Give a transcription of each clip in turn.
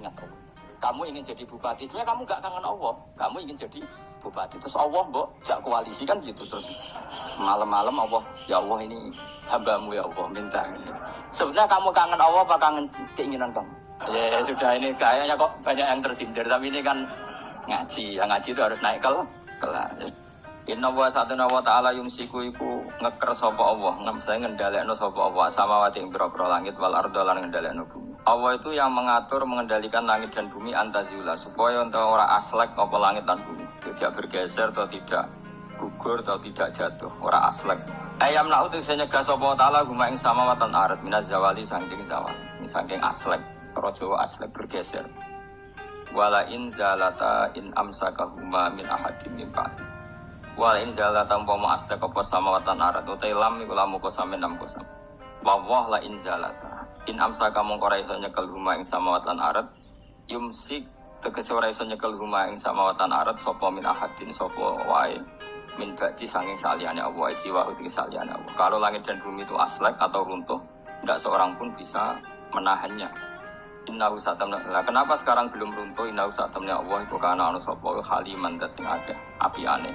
ingat Allah. Kamu ingin jadi bupati, sebenarnya kamu gak kangen Allah. Kamu ingin jadi bupati, terus Allah mbok jak koalisi kan gitu. Terus malam-malam Allah, ya Allah ini hambamu ya Allah minta. Sebenarnya kamu kangen Allah apa kangen keinginan kamu? Ya sudah, ini kayaknya kok banyak yang tersindir, tapi ini kan ngaji. Yang ngaji itu harus naik kelas. Inna wa satuna wa ta'ala yumsiku iku ngeker sapa Allah. Saya ngendhalekno sapa Allah samawati ing pira-pira langit wal ardo lan ngendhalekno bumi. Allah itu yang mengatur, mengendalikan langit dan bumi antazula supaya untuk orang aslek apa langit dan bumi tidak bergeser atau tidak gugur atau tidak jatuh, orang aslek. Ayam na'u itu saya nyegah sapa ta'ala guma ing samawatan arat minaz zawali saking zawal, saking aslek, rojo aslek bergeser. Wala in zalata in amsakahuma min ahadin min ba'di. Wala in zalata umpama aslek apa samawatan arat utai lam iku lamu kosam enam kosam. Wa la in zalata in amsaka mongko ora iso nyekel huma ing samawatan arat yumsik tegese ora iso nyekel huma ing samawatan arat sapa min ahadin sapa wae min ba'di sanging saliyane Allah siwa uti saliyane Allah. Kalau langit dan bumi itu aslek atau runtuh, tidak seorang pun bisa menahannya. Innahu satamna. Kenapa sekarang belum runtuh? Innahu satamna Allah iku kana ana sapa haliman dat sing akeh apiane.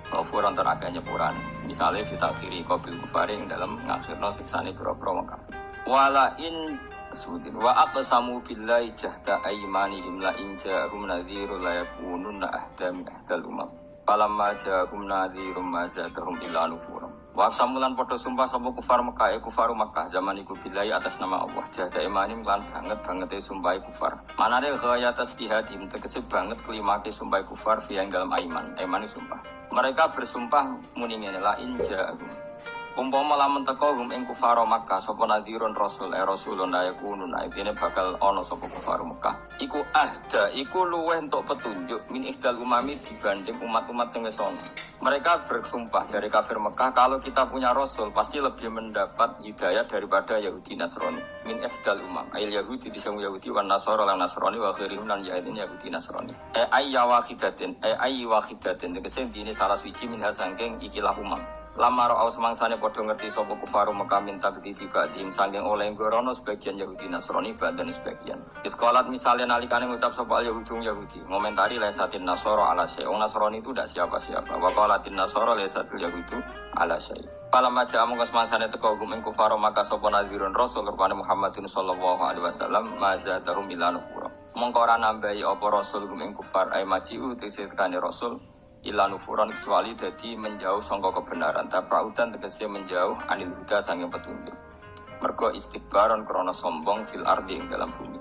Mafuran tenaga nyepuran. Misalnya kita kiri kobil kufari yang dalam ngakhirno siksane pira-pira wong kafir. Wala in sudin wa aqsamu billahi jahda aymanihim la in ja'ahum nadhirun la yakununa ahda min ahdal umam. Falamma ja'ahum nadhirun ma zadahum illa nufura. Wa samulan padha sumpah sapa kufar Mekah kufaru Mekah zaman iku billahi atas nama Allah jahda aymanihim lan banget sumpah kufar. Manane ghaya tasbihatim tegese banget kelimake sumpah kufar fi yang dalam aiman sumpah. Mereka bersumpah muni ngene la in ja'ahum umpama lamun teko hum ing kufar Makkah sapa nadhirun rasulun ayakunun aibine bakal ana sapa kufar Makkah iku ahda iku luweh entuk petunjuk min ihdal umami dibanding umat-umat sing wis ana. Mereka bersumpah dari kafir Mekah kalau kita punya rasul pasti lebih mendapat hidayah daripada Yahudi Nasrani min ihdal umam ayil Yahudi disang Yahudi wan Nasara lan Nasrani wa khairuhum lan yaitin Yahudi Nasrani ayy wahidatin tegese dine salah siji min hasangking ikilah umam. Lamar au semangsane padha ngerti sapa kufaru Mekah minta ketiba ding saking oleh ngorono sebagian Yahudi Nasrani badan sebagian. Iskolat misalnya nalikane ngucap sapa Yahudi ngomentari lesatin Nasara ala syai. Nasrani itu tidak siapa-siapa. Wa qalatin Nasara lesatul Yahudu ala syai. Falamma ja'a mongko semangsane teko gum ing kufaru Mekah sapa nadhirun rasul rupane Muhammadun sallallahu alaihi wasallam mazadahum ila nufura. Mongko ora nambahi apa rasul gum ing kufar ay maji'u tisikane rasul ila nufuran kecuali jadi menjauh sangka kebenaran tapaudan tegese menjauh anil huda sanging petunjuk mergo istikbaron krana sombong fil ardi ing dalam bumi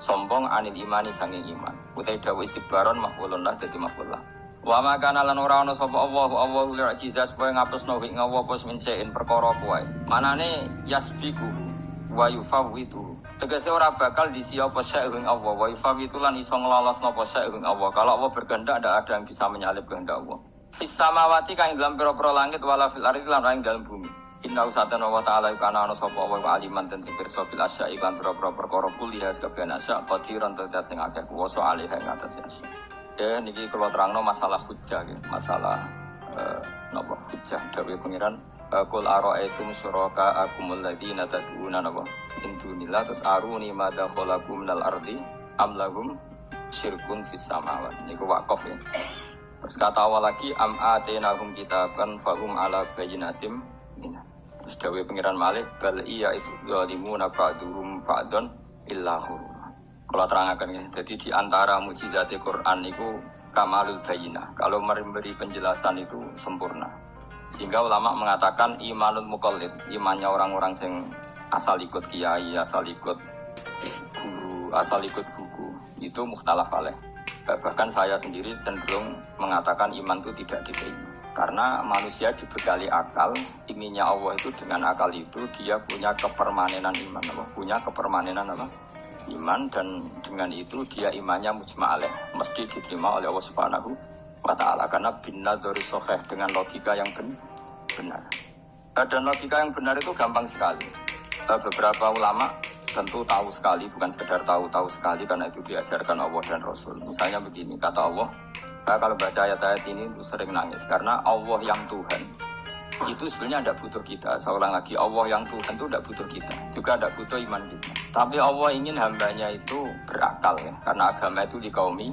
sombong anil imani sanging iman utai dawuh istikbaron maf'ulun lah dadi maf'ul lah wa makana lan ora ana sapa Allah li'jizah supaya ngapusno ing Allah pos min sein perkara kuwi manane yasbiku wa yufawwitu tegese ora bakal disi apa syai'un Allah wa yufawitu lan iso nglolosno apa syai'un Allah. Kalau Allah berkehendak tidak ada yang bisa menyalip kehendak Allah. Fis samawati kang dalam pira-pira langit wala fil ardi lan ing dalam bumi. Inna usatana wa ta'ala kana ana sapa wa aliman ten pirsa bil asya'i lan pira-pira perkara kuliah kabeh asya qadiran tedat sing akeh kuwasa alih ing atas asya. Ya niki kula terangno masalah hujjah nggih, masalah napa hujjah dawuh pengiran Qul ara'aytum syuraka akumul ladina tad'una napa min dunillah terus aruni madza khalaqu minal ardi am lahum syirkun fis samawati niku waqaf ya. Terus kata awal lagi am atenahum kitaban fahum ala bayyinatim min. Terus dawuh pengiran malih bal iya itu zalimuna ba'duhum ba'dun illa khurur. Kalau terangkan ya, jadi di antara mukjizat Quran niku kamalul bayyinah. Kalau memberi penjelasan itu sempurna. Sehingga ulama mengatakan imanul muqallid, imannya orang-orang yang asal ikut kiai, asal ikut guru, asal ikut buku, itu mukhtalaf alaih. Bahkan saya sendiri cenderung mengatakan iman itu tidak diterima. Karena manusia dibekali akal, inginnya Allah itu dengan akal itu dia punya kepermanenan iman, punya kepermanenan apa? Iman dan dengan itu dia imannya mujma' alaih, mesti diterima oleh Allah Subhanahu wa ta'ala karena binadzari sahih dengan logika yang benar. Dan logika yang benar itu gampang sekali. Beberapa ulama tentu tahu sekali, bukan sekedar tahu sekali karena itu diajarkan Allah dan Rasul. Misalnya begini, kata Allah, saya kalau baca ayat-ayat ini itu sering nangis karena Allah yang Tuhan itu sebenarnya tidak butuh kita. Saya ulang lagi, Allah yang Tuhan itu tidak butuh kita, juga tidak butuh iman kita. Tapi Allah ingin hambanya itu berakal ya, karena agama itu dikaumi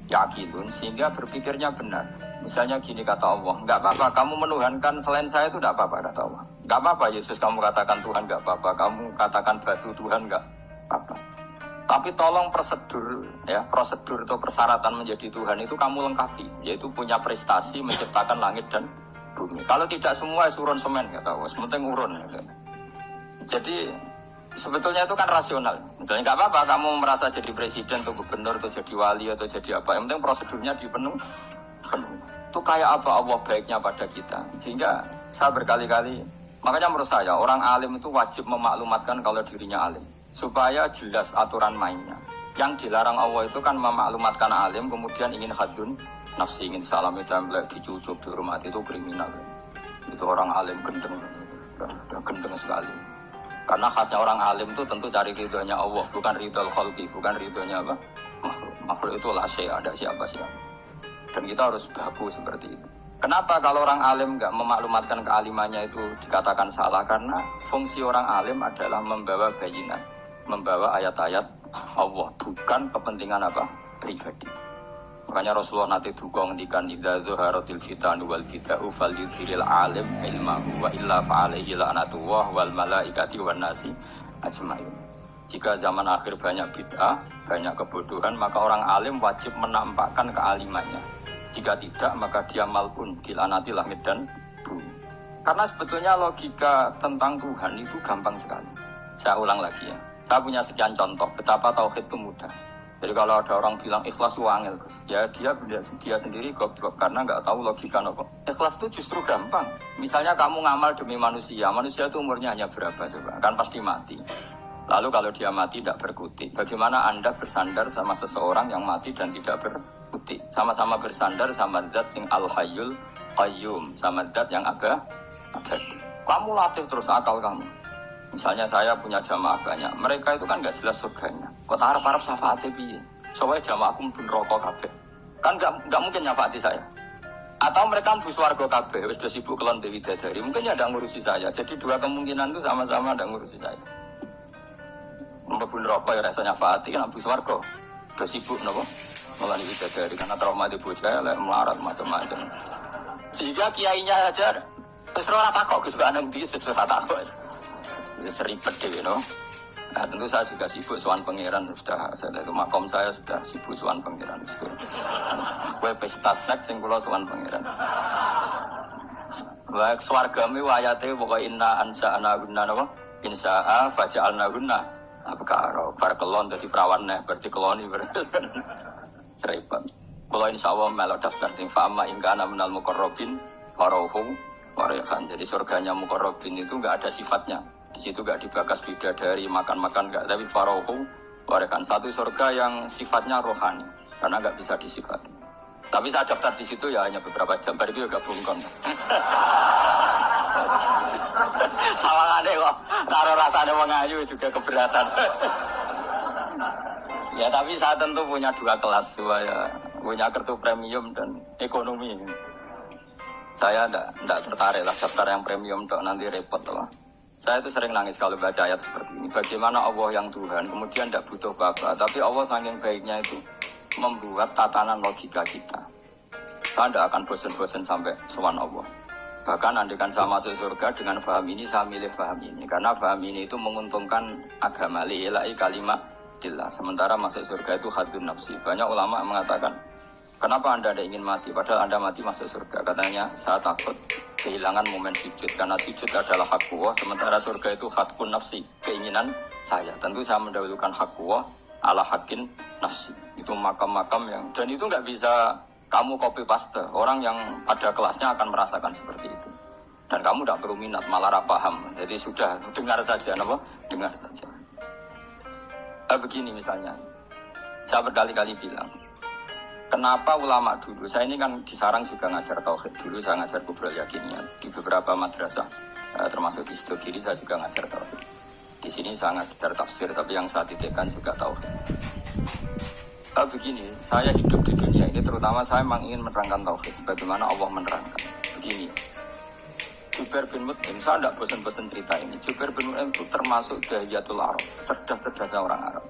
yakinun sehingga berpikirnya benar. Misalnya gini kata Allah, nggak apa-apa kamu menuhankan selain saya itu nggak apa-apa kata Allah. Nggak apa-apa Yesus kamu katakan Tuhan nggak apa-apa, kamu katakan batu Tuhan nggak apa-apa. Tapi tolong prosedur ya, prosedur atau persyaratan menjadi Tuhan itu kamu lengkapi, yaitu punya prestasi menciptakan langit dan bumi. Kalau tidak semua urun semen kata Allah, sementing urun. Ya. Jadi sebetulnya itu kan rasional. Misalnya nggak apa-apa kamu merasa jadi presiden atau gubernur atau jadi wali atau jadi apa. Yang penting prosedurnya dipenuhi. Itu kayak apa Allah baiknya pada kita. Sehingga saya berkali-kali, makanya menurut saya orang alim itu wajib memaklumatkan kalau dirinya alim. Supaya jelas aturan mainnya. Yang dilarang Allah itu kan memaklumatkan alim kemudian ingin hadun nafsi, ingin salami template, dicucuk, dihormati itu kriminal. Itu orang alim gendeng. Gendeng sekali. Karena khasnya orang alim itu tentu cari ridhonya Allah, bukan ridhol khalqi, bukan ridhonya apa? Makhluk itu lah ada siapa-siapa. Dan kita harus baku seperti itu. Kenapa kalau orang alim nggak memaklumatkan kealimannya itu dikatakan salah? Karena fungsi orang alim adalah membawa bayinat, membawa ayat-ayat Allah, bukan kepentingan apa? Pribadi. Makanya Rasulullah nanti duga ngendikan idza zuharatil fitanu wal bid'u falyudhiril alim ilmahu wa illa fa'alaihi la'natullah wal malaikati wan nasi ajmain. Jika zaman akhir banyak bid'ah, banyak kebodohan, maka orang alim wajib menampakkan kealimannya. Jika tidak, maka dia mal'un, dilaknati langit dan bumi. Karena sebetulnya logika tentang Tuhan itu gampang sekali. Saya ulang lagi ya. Saya punya sekian contoh betapa tauhid itu mudah. Jadi kalau ada orang bilang ikhlas wangil, ya dia sendiri goblok karena nggak tahu logika nopo. Ikhlas itu justru gampang. Misalnya kamu ngamal demi manusia itu umurnya hanya berapa coba? Kan pasti mati. Lalu kalau dia mati tidak berkutik, bagaimana Anda bersandar sama seseorang yang mati dan tidak berkutik? Sama-sama bersandar sama zat sing al-hayyul qayyum, sama zat yang abadi. Kamu latih terus akal kamu. Misalnya saya punya jamaah banyak, mereka itu kan nggak jelas surganya. Kok harap-harap syafaatnya piye? Soalnya jamaahku mungkin rokok kabeh. Kan nggak mungkin nyafaati saya. Atau mereka mlebu swarga kabeh, wis do sibuk kelon dewi dadari. Mungkin ya ndak ngurusi saya. Jadi dua kemungkinan itu sama-sama ndak ngurusi saya. Mlebu rokok ya rasa nyafaati kan mlebu swarga. Do sibuk napa? Melani bidadari karena trauma di bocah lek melarat macam-macam. Sehingga kiainya aja wis ora takok Gus kok nang ndi sesuatu takok. Seribet deh, no. Nah tentu saya juga sibuk sowan pangeran sudah. Saya itu makom saya sudah sibuk sowan pangeran. Kue pesta seks yang kula sowan pangeran. Baik swargami wayate pokoke inna ansa'na gunna napa? Insa'a faja'alna gunna. Apa karo bar kelon dadi prawan neh berarti keloni berarti. Seribet. Kula insyaallah melok daftar sing fa'ama in kana minal muqarrabin farauhu warayhan. Jadi surganya muqarrabin itu enggak ada sifatnya. Di situ gak dibakas bidadari, makan-makan gak, tapi farohu warekan satu surga yang sifatnya rohani, karena gak bisa disifati. Tapi saya daftar di situ ya hanya beberapa jam, baru itu gak bungkon. Sama aneh kok, taruh rasanya mengayu juga keberatan. Ya tapi saya tentu punya dua kelas, ya, punya kartu premium dan ekonomi. Saya enggak tertarik lah daftar yang premium, dok nanti repot loh. Saya itu sering nangis kalau baca ayat seperti ini. Bagaimana Allah yang Tuhan, kemudian tidak butuh Bapa. Tapi Allah saking baiknya itu membuat tatanan logika kita. Saya tidak akan bosan-bosan sampai sowan Allah. Bahkan andaikan saya masuk surga dengan paham ini, saya milih paham ini. Karena paham ini itu menguntungkan agama. Li'ilai kalimatillah. Sementara masuk surga itu hadun nafsi. Banyak ulama mengatakan, kenapa Anda tidak ingin mati? Padahal Anda mati masuk surga. Katanya, saya takut kehilangan momen sujud. Karena sujud adalah hak Allah. Sementara surga itu hakun nafsi. Keinginan saya. Tentu saya mendahulukan hak Allah ala hakin nafsi. Itu makam-makam yang... Dan itu nggak bisa kamu copy paste. Orang yang pada kelasnya akan merasakan seperti itu. Dan kamu tidak perlu minat, malah paham. Jadi sudah, dengar saja. Apa? Dengar saja. Begini misalnya. Saya berkali-kali bilang. Kenapa ulama dulu, saya ini kan di Sarang juga ngajar tauhid dulu, saya ngajar kubrul yakinian di beberapa madrasah, termasuk di Sidogiri saya juga ngajar tauhid. Di sini saya ngajar tafsir, tapi yang saya titikkan juga tauhid. Begini, saya hidup di dunia ini terutama saya memang ingin menerangkan tauhid, bagaimana Allah menerangkan. Begini, Jubair bin Mut'im, saya tidak bosan-bosan cerita ini. Jubair bin Mut'im itu termasuk Dahiyatul Arab, cerdas-cerdasnya orang Arab.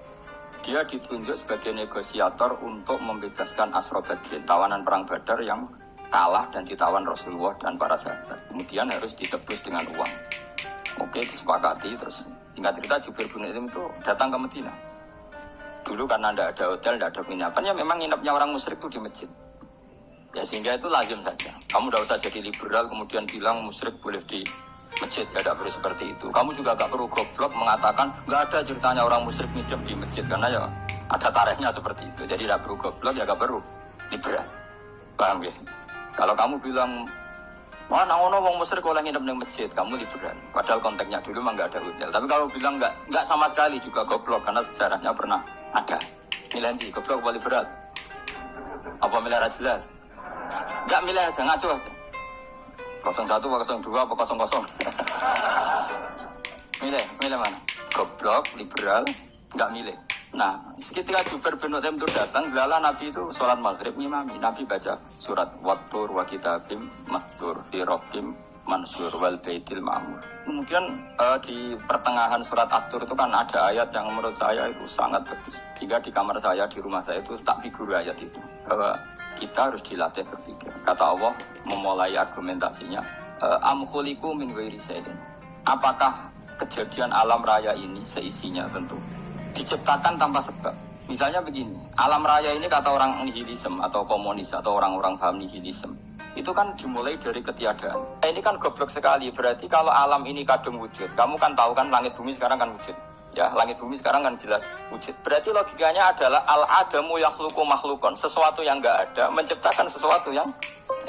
Dia ditunjuk sebagai negosiator untuk membebaskan Asra Badrin, tawanan perang Badar yang kalah dan ditawan Rasulullah dan para sahabat. Kemudian harus ditebus dengan uang. Oke, disepakati. Terus singkat cerita Jubair bin Mut'im itu datang ke Madinah. Dulu karena tidak ada hotel, tidak ada penginapan, ya memang nginepnya orang musyrik itu di masjid. Ya sehingga itu lazim saja. Kamu tidak usah jadi liberal kemudian bilang musyrik boleh di masjid, tidak perlu seperti itu. Kamu juga gak perlu goblok mengatakan gak ada ceritanya orang musyrik nginep di masjid, karena ya ada tarikhnya seperti itu. Jadi tidak perlu goblok, ya gak perlu liberal. Paham ya? Kalau kamu bilang wah, nangono wong musyrik oleh nginep di masjid, kamu liberal. Padahal konteksnya dulu memang nggak ada hotel. Tapi kalau bilang nggak sama sekali juga goblok, karena sejarahnya pernah ada. Milih di goblok apa liberal? Apa milih jelas? Nggak milih aja, ngaco. 01 apa 02 apa 00? milih mana? Goblok, liberal, nggak milih. Nah, ketika Jubair bin Mut'im itu datang, lala Nabi itu sholat maghrib ngimami. Nabi baca surat Wattur wa kitabim mastur fi rohim mansur wal baitil ma'mur. Kemudian di pertengahan surat At-Tur itu kan ada ayat yang menurut saya itu sangat bagus. Hingga di kamar saya, di rumah saya itu tak figur ayat itu. Bahwa kita harus dilatih berpikir. Kata Allah memulai argumentasinya, am khuliqu min ghairi syai'in. Apakah kejadian alam raya ini seisinya tentu diciptakan tanpa sebab. Misalnya begini, alam raya ini kata orang nihilisme atau komunis atau orang-orang paham nihilisme, itu kan dimulai dari ketiadaan. Nah, ini kan goblok sekali. Berarti kalau alam ini kadung wujud, kamu kan tahu kan langit bumi sekarang kan wujud. Ya, langit bumi sekarang kan jelas wujud. Berarti logikanya adalah al-adamu yakhluqu makhlukon, sesuatu yang enggak ada menciptakan sesuatu yang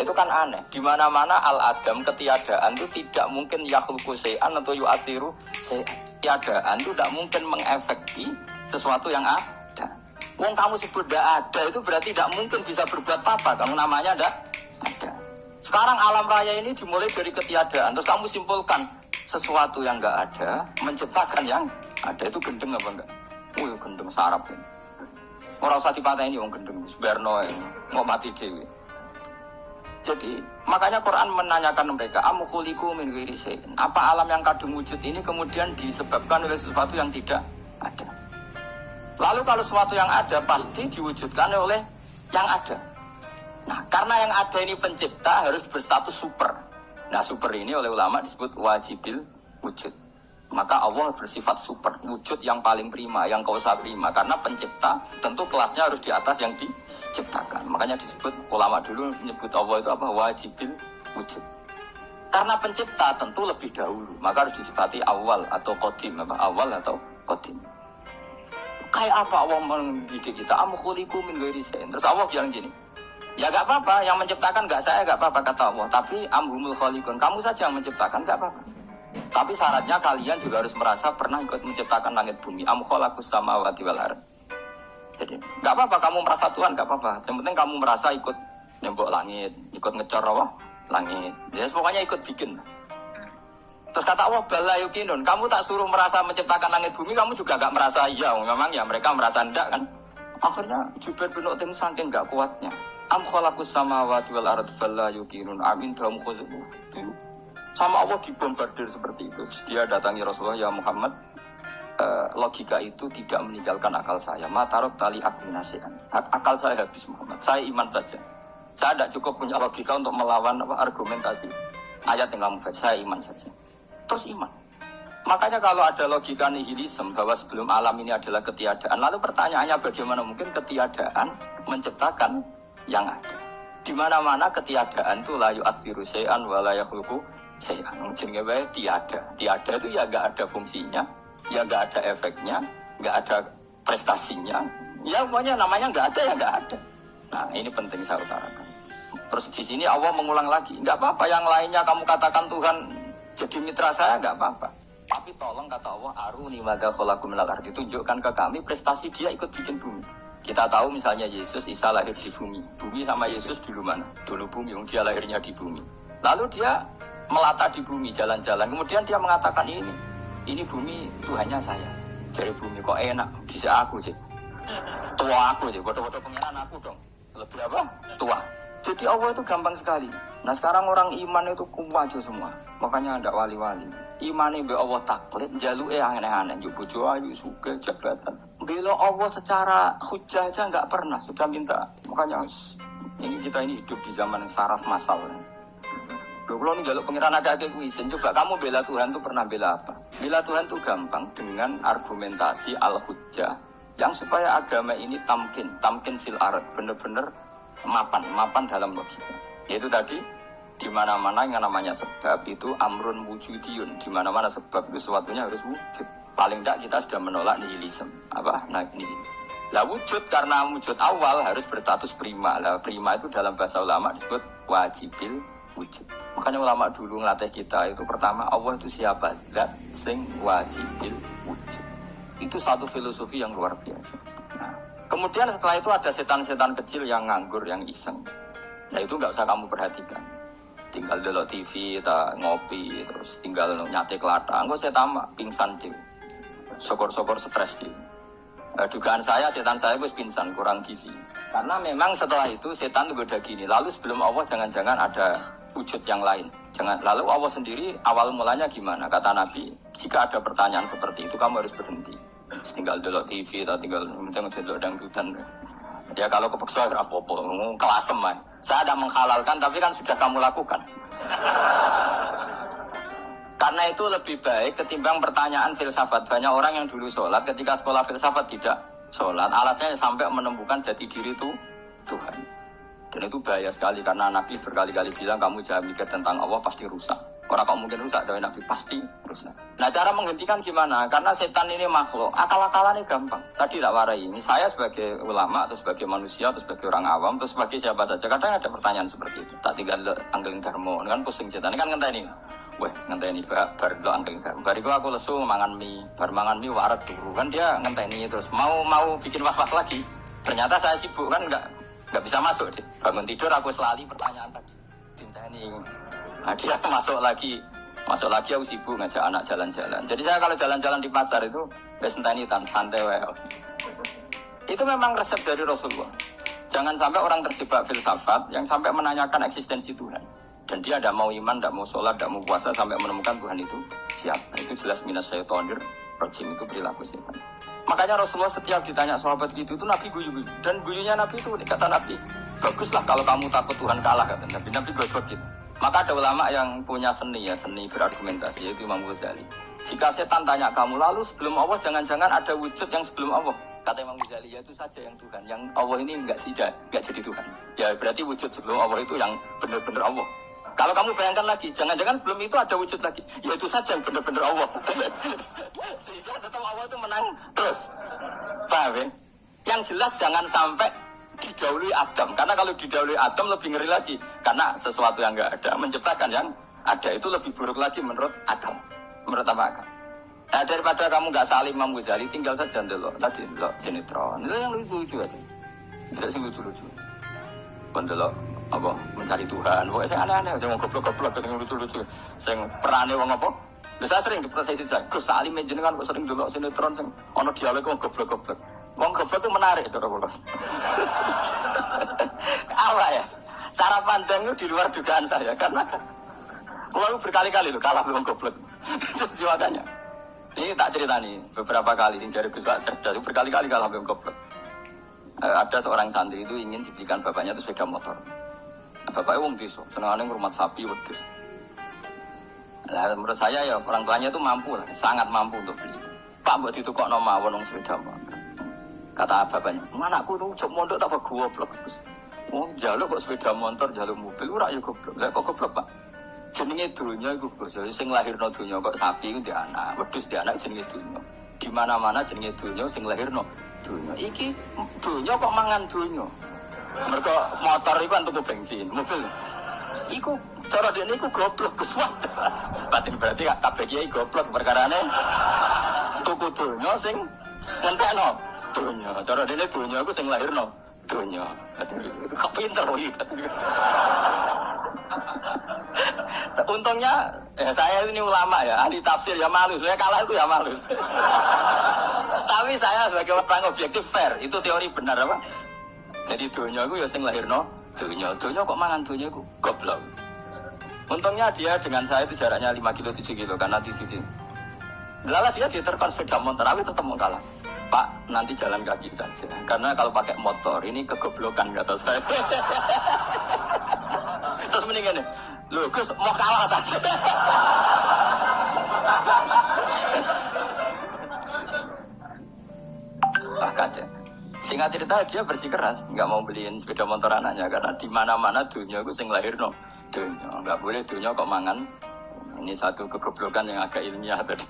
itu kan aneh. Di mana-mana al-adam ketiadaan itu tidak mungkin yakhluqu syai'an atau yu'athiru syai'an. Tiadaan itu tidak mungkin mengefekti sesuatu yang ada. Wong kamu sebut tidak ada itu berarti tidak mungkin bisa berbuat apa. Kamu namanya tidak ada. Sekarang alam raya ini dimulai dari ketiadaan. Terus kamu simpulkan sesuatu yang enggak ada menciptakan yang ada. Itu gendeng apa enggak? Gendeng sarap ya. Orang usah dipatahin wong gendeng. Sebarno mau mati dewi. Jadi makanya Quran menanyakan mereka, am khuliqu min ghairi syai'in. Apa alam yang kadung wujud ini kemudian disebabkan oleh sesuatu yang tidak ada? Lalu kalau sesuatu yang ada pasti diwujudkan oleh yang ada. Nah, karena yang ada ini pencipta harus berstatus super. Nah, super ini oleh ulama disebut wajibil wujud. Maka Allah bersifat super, wujud yang paling prima, yang kausa prima. Karena pencipta tentu kelasnya harus di atas yang diciptakan. Makanya disebut, ulama dulu menyebut Allah itu apa? Wajibil wujud. Karena pencipta tentu lebih dahulu. Maka harus disifati awal atau qadim. Awal atau qadim. Kayak apa Allah mendidik kita? Am khuliqu min ghairi syai'in. Terus Allah bilang gini, ya gak apa-apa, yang menciptakan gak saya, gak apa-apa kata Allah. Tapi amhumul khaliqun, kamu saja yang menciptakan, gak apa-apa. Tapi syaratnya kalian juga harus merasa pernah ikut menciptakan langit bumi. Am khalaqus samawati wal ardh. Jadi, enggak apa-apa kamu merasa Tuhan, enggak apa-apa. Yang penting kamu merasa ikut nembok langit, ikut ngecor apa? Langit. Ya pokoknya ikut bikin. Terus kata Allah, bala yukinun, kamu tak suruh merasa menciptakan langit bumi, kamu juga enggak merasa iya. Memang ya mereka merasa enggak kan? Akhirnya Jubair bin Mut'im saking enggak kuatnya. Am khalaqus samawati wal ardh bala yukinun amin daum khusus. Sama Allah dibombardir seperti itu. Dia datangi Rasulullah, ya Muhammad, logika itu tidak meninggalkan akal saya. Matarok tali aktinasian. Akal saya habis Muhammad. Saya iman saja. Saya tidak cukup punya logika untuk melawan argumentasi ayat yang kamu baca. Saya iman saja. Terus iman. Makanya kalau ada logika nihilisme bahwa sebelum alam ini adalah ketiadaan, lalu pertanyaannya bagaimana mungkin ketiadaan menciptakan yang ada? Di mana-mana ketiadaan itu la yu'athiru syai'an wa la yakhluqu syai'an. Jenenge wae tiada. Tiada itu ya enggak ada fungsinya, ya enggak ada efeknya, enggak ada prestasinya. Ya pokoknya namanya enggak ada ya enggak ada. Nah, ini penting saya utarakan. Terus di sini Allah mengulang lagi, enggak apa-apa yang lainnya kamu katakan Tuhan jadi mitra saya, enggak apa-apa. Tapi tolong kata Allah, aruni madza khalaqu minal ardi, tunjukkan ke kami prestasi dia ikut bikin bumi. Kita tahu misalnya Yesus, Isa lahir di bumi. Bumi sama Yesus dulu mana? Dulu bumi, dia lahirnya di bumi. Lalu dia melata di bumi, jalan-jalan. Kemudian dia mengatakan ini bumi Tuhannya saya. Jadi bumi kok enak, bisa aku sih. Tua aku sih, bodoh-bodoh pengenan aku dong. Lebih apa? Tua. Jadi Allah itu gampang sekali. Nah sekarang orang iman itu kuwajo semua. Makanya ada wali-wali. Imane be Allah taklid, jaluke aneh-aneh, yo bojo ayu, sugih, jabatan. Bela Allah secara hujah aja enggak pernah, sudah minta. Makanya kita ini hidup di zaman yang syarat masal. Kalau ini jaluk pengiran agak-agak izin, coba kamu bela Tuhan itu pernah bela apa? Bela Tuhan itu gampang dengan argumentasi al-hujjah yang supaya agama ini tamkin fil arad, benar-benar mapan dalam logika. Yaitu tadi di mana-mana yang namanya sebab itu amrun wujudiyun, di mana-mana sebab itu sesuatunya harus wujud. Paling tidak kita sudah menolak nihilisme. Apa? Nah ini. Lah wujud karena wujud awal harus berstatus prima. Lah prima itu dalam bahasa ulama disebut wajibil wujud. Makanya ulama dulu ngelatih kita itu pertama Allah itu siapa? Zat sing wajibil wujud. Itu satu filosofi yang luar biasa. Nah, kemudian setelah itu ada setan-setan kecil yang nganggur, yang iseng. Nah itu nggak usah kamu perhatikan. Tinggal delok TV, ngopi, terus tinggal nyate kelata. Enggak saya tamak pingsan dia. Sokor-sokor stres dia. Dugaan saya setan saya itu pingsan kurang gizi. Karena memang setelah itu setan itu udah gini. Lalu sebelum Allah jangan-jangan ada wujud yang lain. Lalu Allah sendiri awal mulanya gimana? Kata Nabi, jika ada pertanyaan seperti itu kamu harus berhenti. Tinggal delok TV atau tinggal delok dangdutan. Ya kalau kepeksa apa-apa, kelasem man. Saya ada menghalalkan tapi kan sudah kamu lakukan. Karena itu lebih baik ketimbang pertanyaan filsafat. Banyak orang yang dulu sholat ketika sekolah filsafat tidak sholat. Alasannya sampai menemukan jati diri itu Tuhan. Dan itu bahaya sekali karena Nabi berkali-kali bilang kamu jangan mikir tentang Allah pasti rusak. Orang kok mungkin rusak dari Nabi pasti rusak. Nah cara menghentikan gimana? Karena setan ini makhluk, akal-akalannya gampang. Tadi tak warai ini, saya sebagai ulama atau sebagai manusia atau sebagai orang awam atau sebagai siapa saja. Kadang ada pertanyaan seperti itu. Tak tinggal anggelin dharma, kan pusing setan. Ini kan ngenteni. Weh ngenteni bar lo anggelin dharma. Bariku aku lesu mangan mie, bar mangan mie waret turu. Kan dia ngenteni terus mau bikin was-was lagi. Ternyata saya sibuk kan enggak bisa masuk deh. Bangun tidur aku selali pertanyaan tadi. Dinteni. Nah dia masuk lagi aku sibuk ngajak anak jalan-jalan. Jadi saya kalau jalan-jalan di pasar itu ngenteni santai wae. Itu memang resep dari Rasulullah. Jangan sampai orang terjebak filsafat yang sampai menanyakan eksistensi Tuhan. Dan dia tidak mau iman, tidak mau sholat, tidak mau puasa sampai menemukan Tuhan itu siapa. Itu jelas minas syaitonir rajim, itu perilaku setan. Makanya Rasulullah setiap ditanya sahabat gitu itu Nabi guyu-guyu. Dan guyunya Nabi itu kata Nabi, baguslah kalau kamu takut Tuhan kalah kata Nabi. Nabi gojot gitu. Maka ada ulama yang punya seni berargumentasi, yaitu Imam Ghazali. Jika setan tanya kamu, lalu sebelum Allah jangan-jangan ada wujud yang sebelum Allah. Kata Imam Ghazali, ya itu saja yang Tuhan. Yang Allah ini enggak jadi Tuhan. Ya berarti wujud sebelum Allah itu yang benar-benar Allah. Kalau kamu bayangkan lagi, jangan-jangan sebelum itu ada wujud lagi. Ya itu saja yang benar-benar Allah. Sehingga tetap Allah itu menang terus. Paham ya? Yang jelas jangan sampai didahului Adam. Karena kalau didahului Adam lebih ngeri lagi. Karena sesuatu yang enggak ada menciptakan yang ada itu lebih buruk lagi menurut akal. Menurut apa akal? Nah, daripada kamu enggak salim Imam Ghazali, tinggal saja ndelok tadi ndelok sinetron. Itu yang lucu-lucu aja. Tidak sing lucu-lucu. Ndelok apa mencari Tuhan. Pokoknya saya aneh-aneh, saya mau goblok-goblok, saya lucu-lucu. Saya perane wong apa? Saya sering diprotesi saya. Gus salim jenengan kok sering ndelok sinetron sing ana dialog wong goblok-goblok. Wong goblok itu menarik, Doro. Apa ya? Cara pandang itu di luar dugaan saya karena kalau berkali-kali loh kalah wong goblok. Itu makanya. Ini tak cerita nih beberapa kali ini dari Gus cerdas berkali-kali kalah wong goblok. Ada seorang santri itu ingin dibelikan bapaknya itu sepeda motor. Bapaknya wong desa, senengane ngurmat sapi wedhus. Lah menurut saya ya orang tuanya itu mampu lah, sangat mampu untuk beli. Pak mbok ditukokno mawon wong sepeda motor. Kata bapaknya, "Anakku itu cok mondok tak goblok." Wong njaluk kok sepeda motor, njaluk mobil ora ya goblok. Lah kok goblok, Pak? Jenenge donya iku Gus, sing lahirno donya kok sapi iku di anak, wedhus di anak jenenge donya. Di mana-mana jenenge donya sing lahirno donya. Iki donya kok mangan donya. Mereka motor itu kan tuku bensin, mobil. Iku cara dia iku goblok Gus. Batin berarti kabeh kiai goblok perkarane tuku donya sing ngentekno donya. Cara dene donya iku sing lahirno donya. Kok pinter iki. Untungnya saya ini ulama ya, ahli tafsir ya malu. Saya kalah itu ya malu. Tapi saya sebagai orang objektif fair, itu teori benar apa? Jadi dunia itu ya sing lahirno dunia kok mangan dunia ku goblok. Untungnya dia dengan saya itu jaraknya 5 kilo 7 kilo karena titik. Lala dia diterpan sepeda motor, aku tetap mau kalah. Pak, nanti jalan kaki saja. Karena kalau pakai motor ini kegoblokan kata saya. Terus mendingan nih, loh Gus mau kalah tadi. Kacau. Singkat cerita dia bersikeras, nggak mau beliin sepeda motor anaknya karena di mana-mana dunia aku sing lahir no. Dunia nggak boleh dunia kok mangan. Ini satu kegoblokan yang agak ilmiah tadi.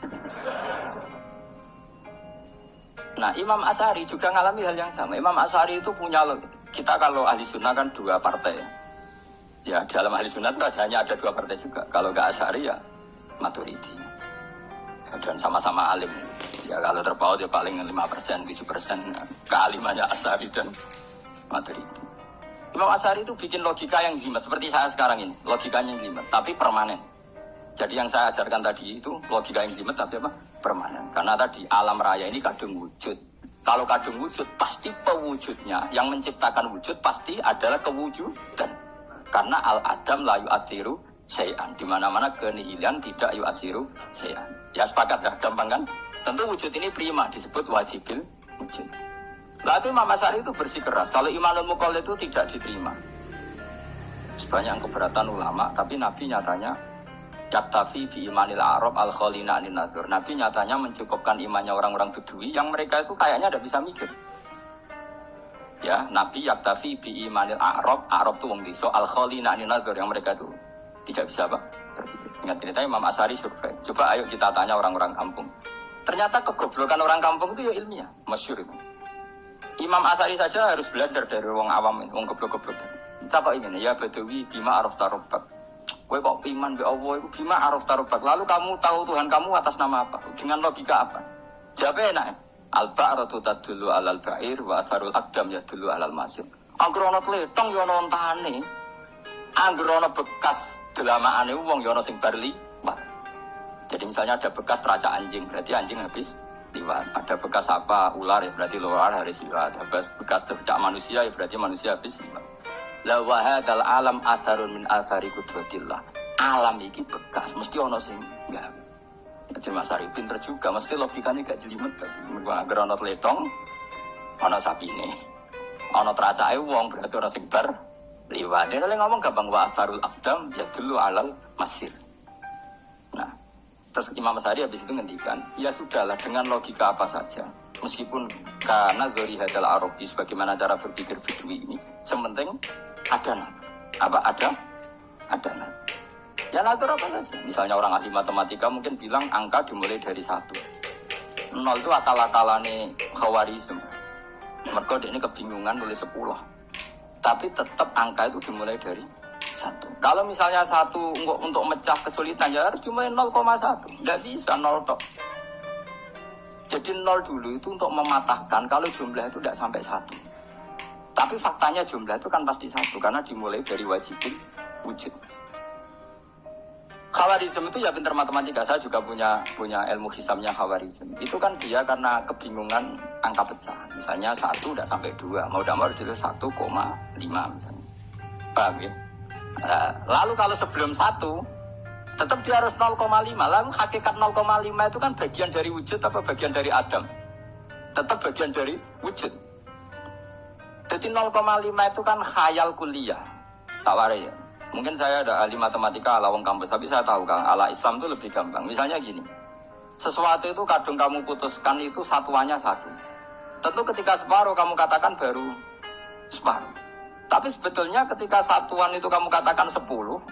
Nah, Imam Asy'ari juga ngalami hal yang sama. Imam Asy'ari itu punya, kita kalau ahli sunnah kan 2 partai. Ya, dalam ahli sunnah itu hanya ada 2 partai juga. Kalau nggak Asy'ari ya Maturidi. Dan sama-sama alim. Ya kalau terpaut ya paling 5%, 7% kealimannya Asy'ari dan Maturidi. Imam Asy'ari itu bikin logika yang jelimet seperti saya sekarang ini. Logikanya yang jelimet, tapi permanen. Jadi yang saya ajarkan tadi itu logika yang jelimet tapi apa? Permanen. Karena tadi alam raya ini kadung wujud. Kalau kadung wujud pasti pewujudnya. Yang menciptakan wujud pasti adalah kewujudan. Karena al-adam la yu'athiru syai'an. Di mana-mana kenihilan tidak yu'athiru syai'an. Ya sepakat ya, gampang kan? Tentu wujud ini prima disebut wajibil wujud. Lalu Imam Asy'ari itu bersikeras. Kalau imanul muqallid itu tidak diterima. Sebanyak keberatan ulama, tapi Nabi nyatanya yaktafi bi imanil Arab al-khalina anin nadzur. Nabi nyatanya mencukupkan imannya orang-orang Bedui yang mereka itu kayaknya tidak bisa mikir. Ya, Nabi yaktafi bi imanil Arab itu wong desa al-khalina anin nadzur yang mereka itu tidak bisa apa? Ingat cerita Imam Asy'ari survei. Coba ayo kita tanya orang-orang kampung. Ternyata kegoblokan orang kampung itu ya ilmiah, masyhur itu. Imam Asy'ari saja harus belajar dari wong awam, wong goblok-goblok. Kita kok ingin ya Badawi bima arafta rabbak. Kowe kok iman be Allah itu bima arafta rabbak. Lalu kamu tahu Tuhan kamu atas nama apa? Dengan logika apa? Jawabnya enak. Al-ba'ratu tadullu 'alal ba'ir wa atharul aqdam yadullu 'alal masir. Anggere ana tletong ya ana ontane. Anggere ana bekas delamaane wong ya ana sing bar liwat. Jadi misalnya ada bekas teracak anjing, berarti anjing habis liwat. Ada bekas apa ular ya berarti ular harus liwat. Ada bekas teracak manusia ya berarti manusia habis liwat. La wa hadzal alam atharun min athari qudratillah. Alam iki bekas mesti ana sing enggak. Jadi Mas Ari pinter juga, mesti logikanya gak jelimet tadi. Agar ana tletong, ana sapine. Ana teracake wong berarti ora sing bar liwat. Dia ngomong gampang wa atharul aqdam ya dulu alal masir. Nah, terus Imam Asy'ari habis itu ngendikan, ya sudahlah dengan logika apa saja. Meskipun karena zori hadal Arabi sebagaimana cara berpikir Bedui ini, sementing ada apa ada ya natur apa saja. Misalnya orang ahli matematika mungkin bilang angka dimulai dari 1. 0 itu akal-akalane Khawarizm. Mereka ini kebingungan nulis 10. Tapi tetap angka itu dimulai dari 1. Kalau misalnya 1 untuk mecah kesulitan ya harus dimulai 0,1. Tidak bisa 0 tok. Jadi 0 dulu itu untuk mematahkan kalau jumlah itu tidak sampai 1. Tapi faktanya jumlah itu kan pasti 1 karena dimulai dari wajibin wujud. Khawarizm itu ya pintar matematika, saya juga punya ilmu hisabnya Khawarizm. Itu kan dia karena kebingungan angka pecah. Misalnya 1 udah sampai 2, mau tidak mau ditulis 1,5 misalnya. Paham ya? Lalu kalau sebelum 1 tetap dia harus 0,5. Lalu hakikat 0,5 itu kan bagian dari wujud apa bagian dari Adam? Tetap bagian dari wujud. Jadi 0,5 itu kan khayal kuliah. Tak warai ya. Mungkin saya ada ahli matematika ala wong kampus, tapi saya tahu kan ala Islam itu lebih gampang. Misalnya gini, sesuatu itu kadang kamu putuskan itu satuannya 1. Tentu ketika separuh kamu katakan baru separuh. Tapi sebetulnya ketika satuan itu kamu katakan 10,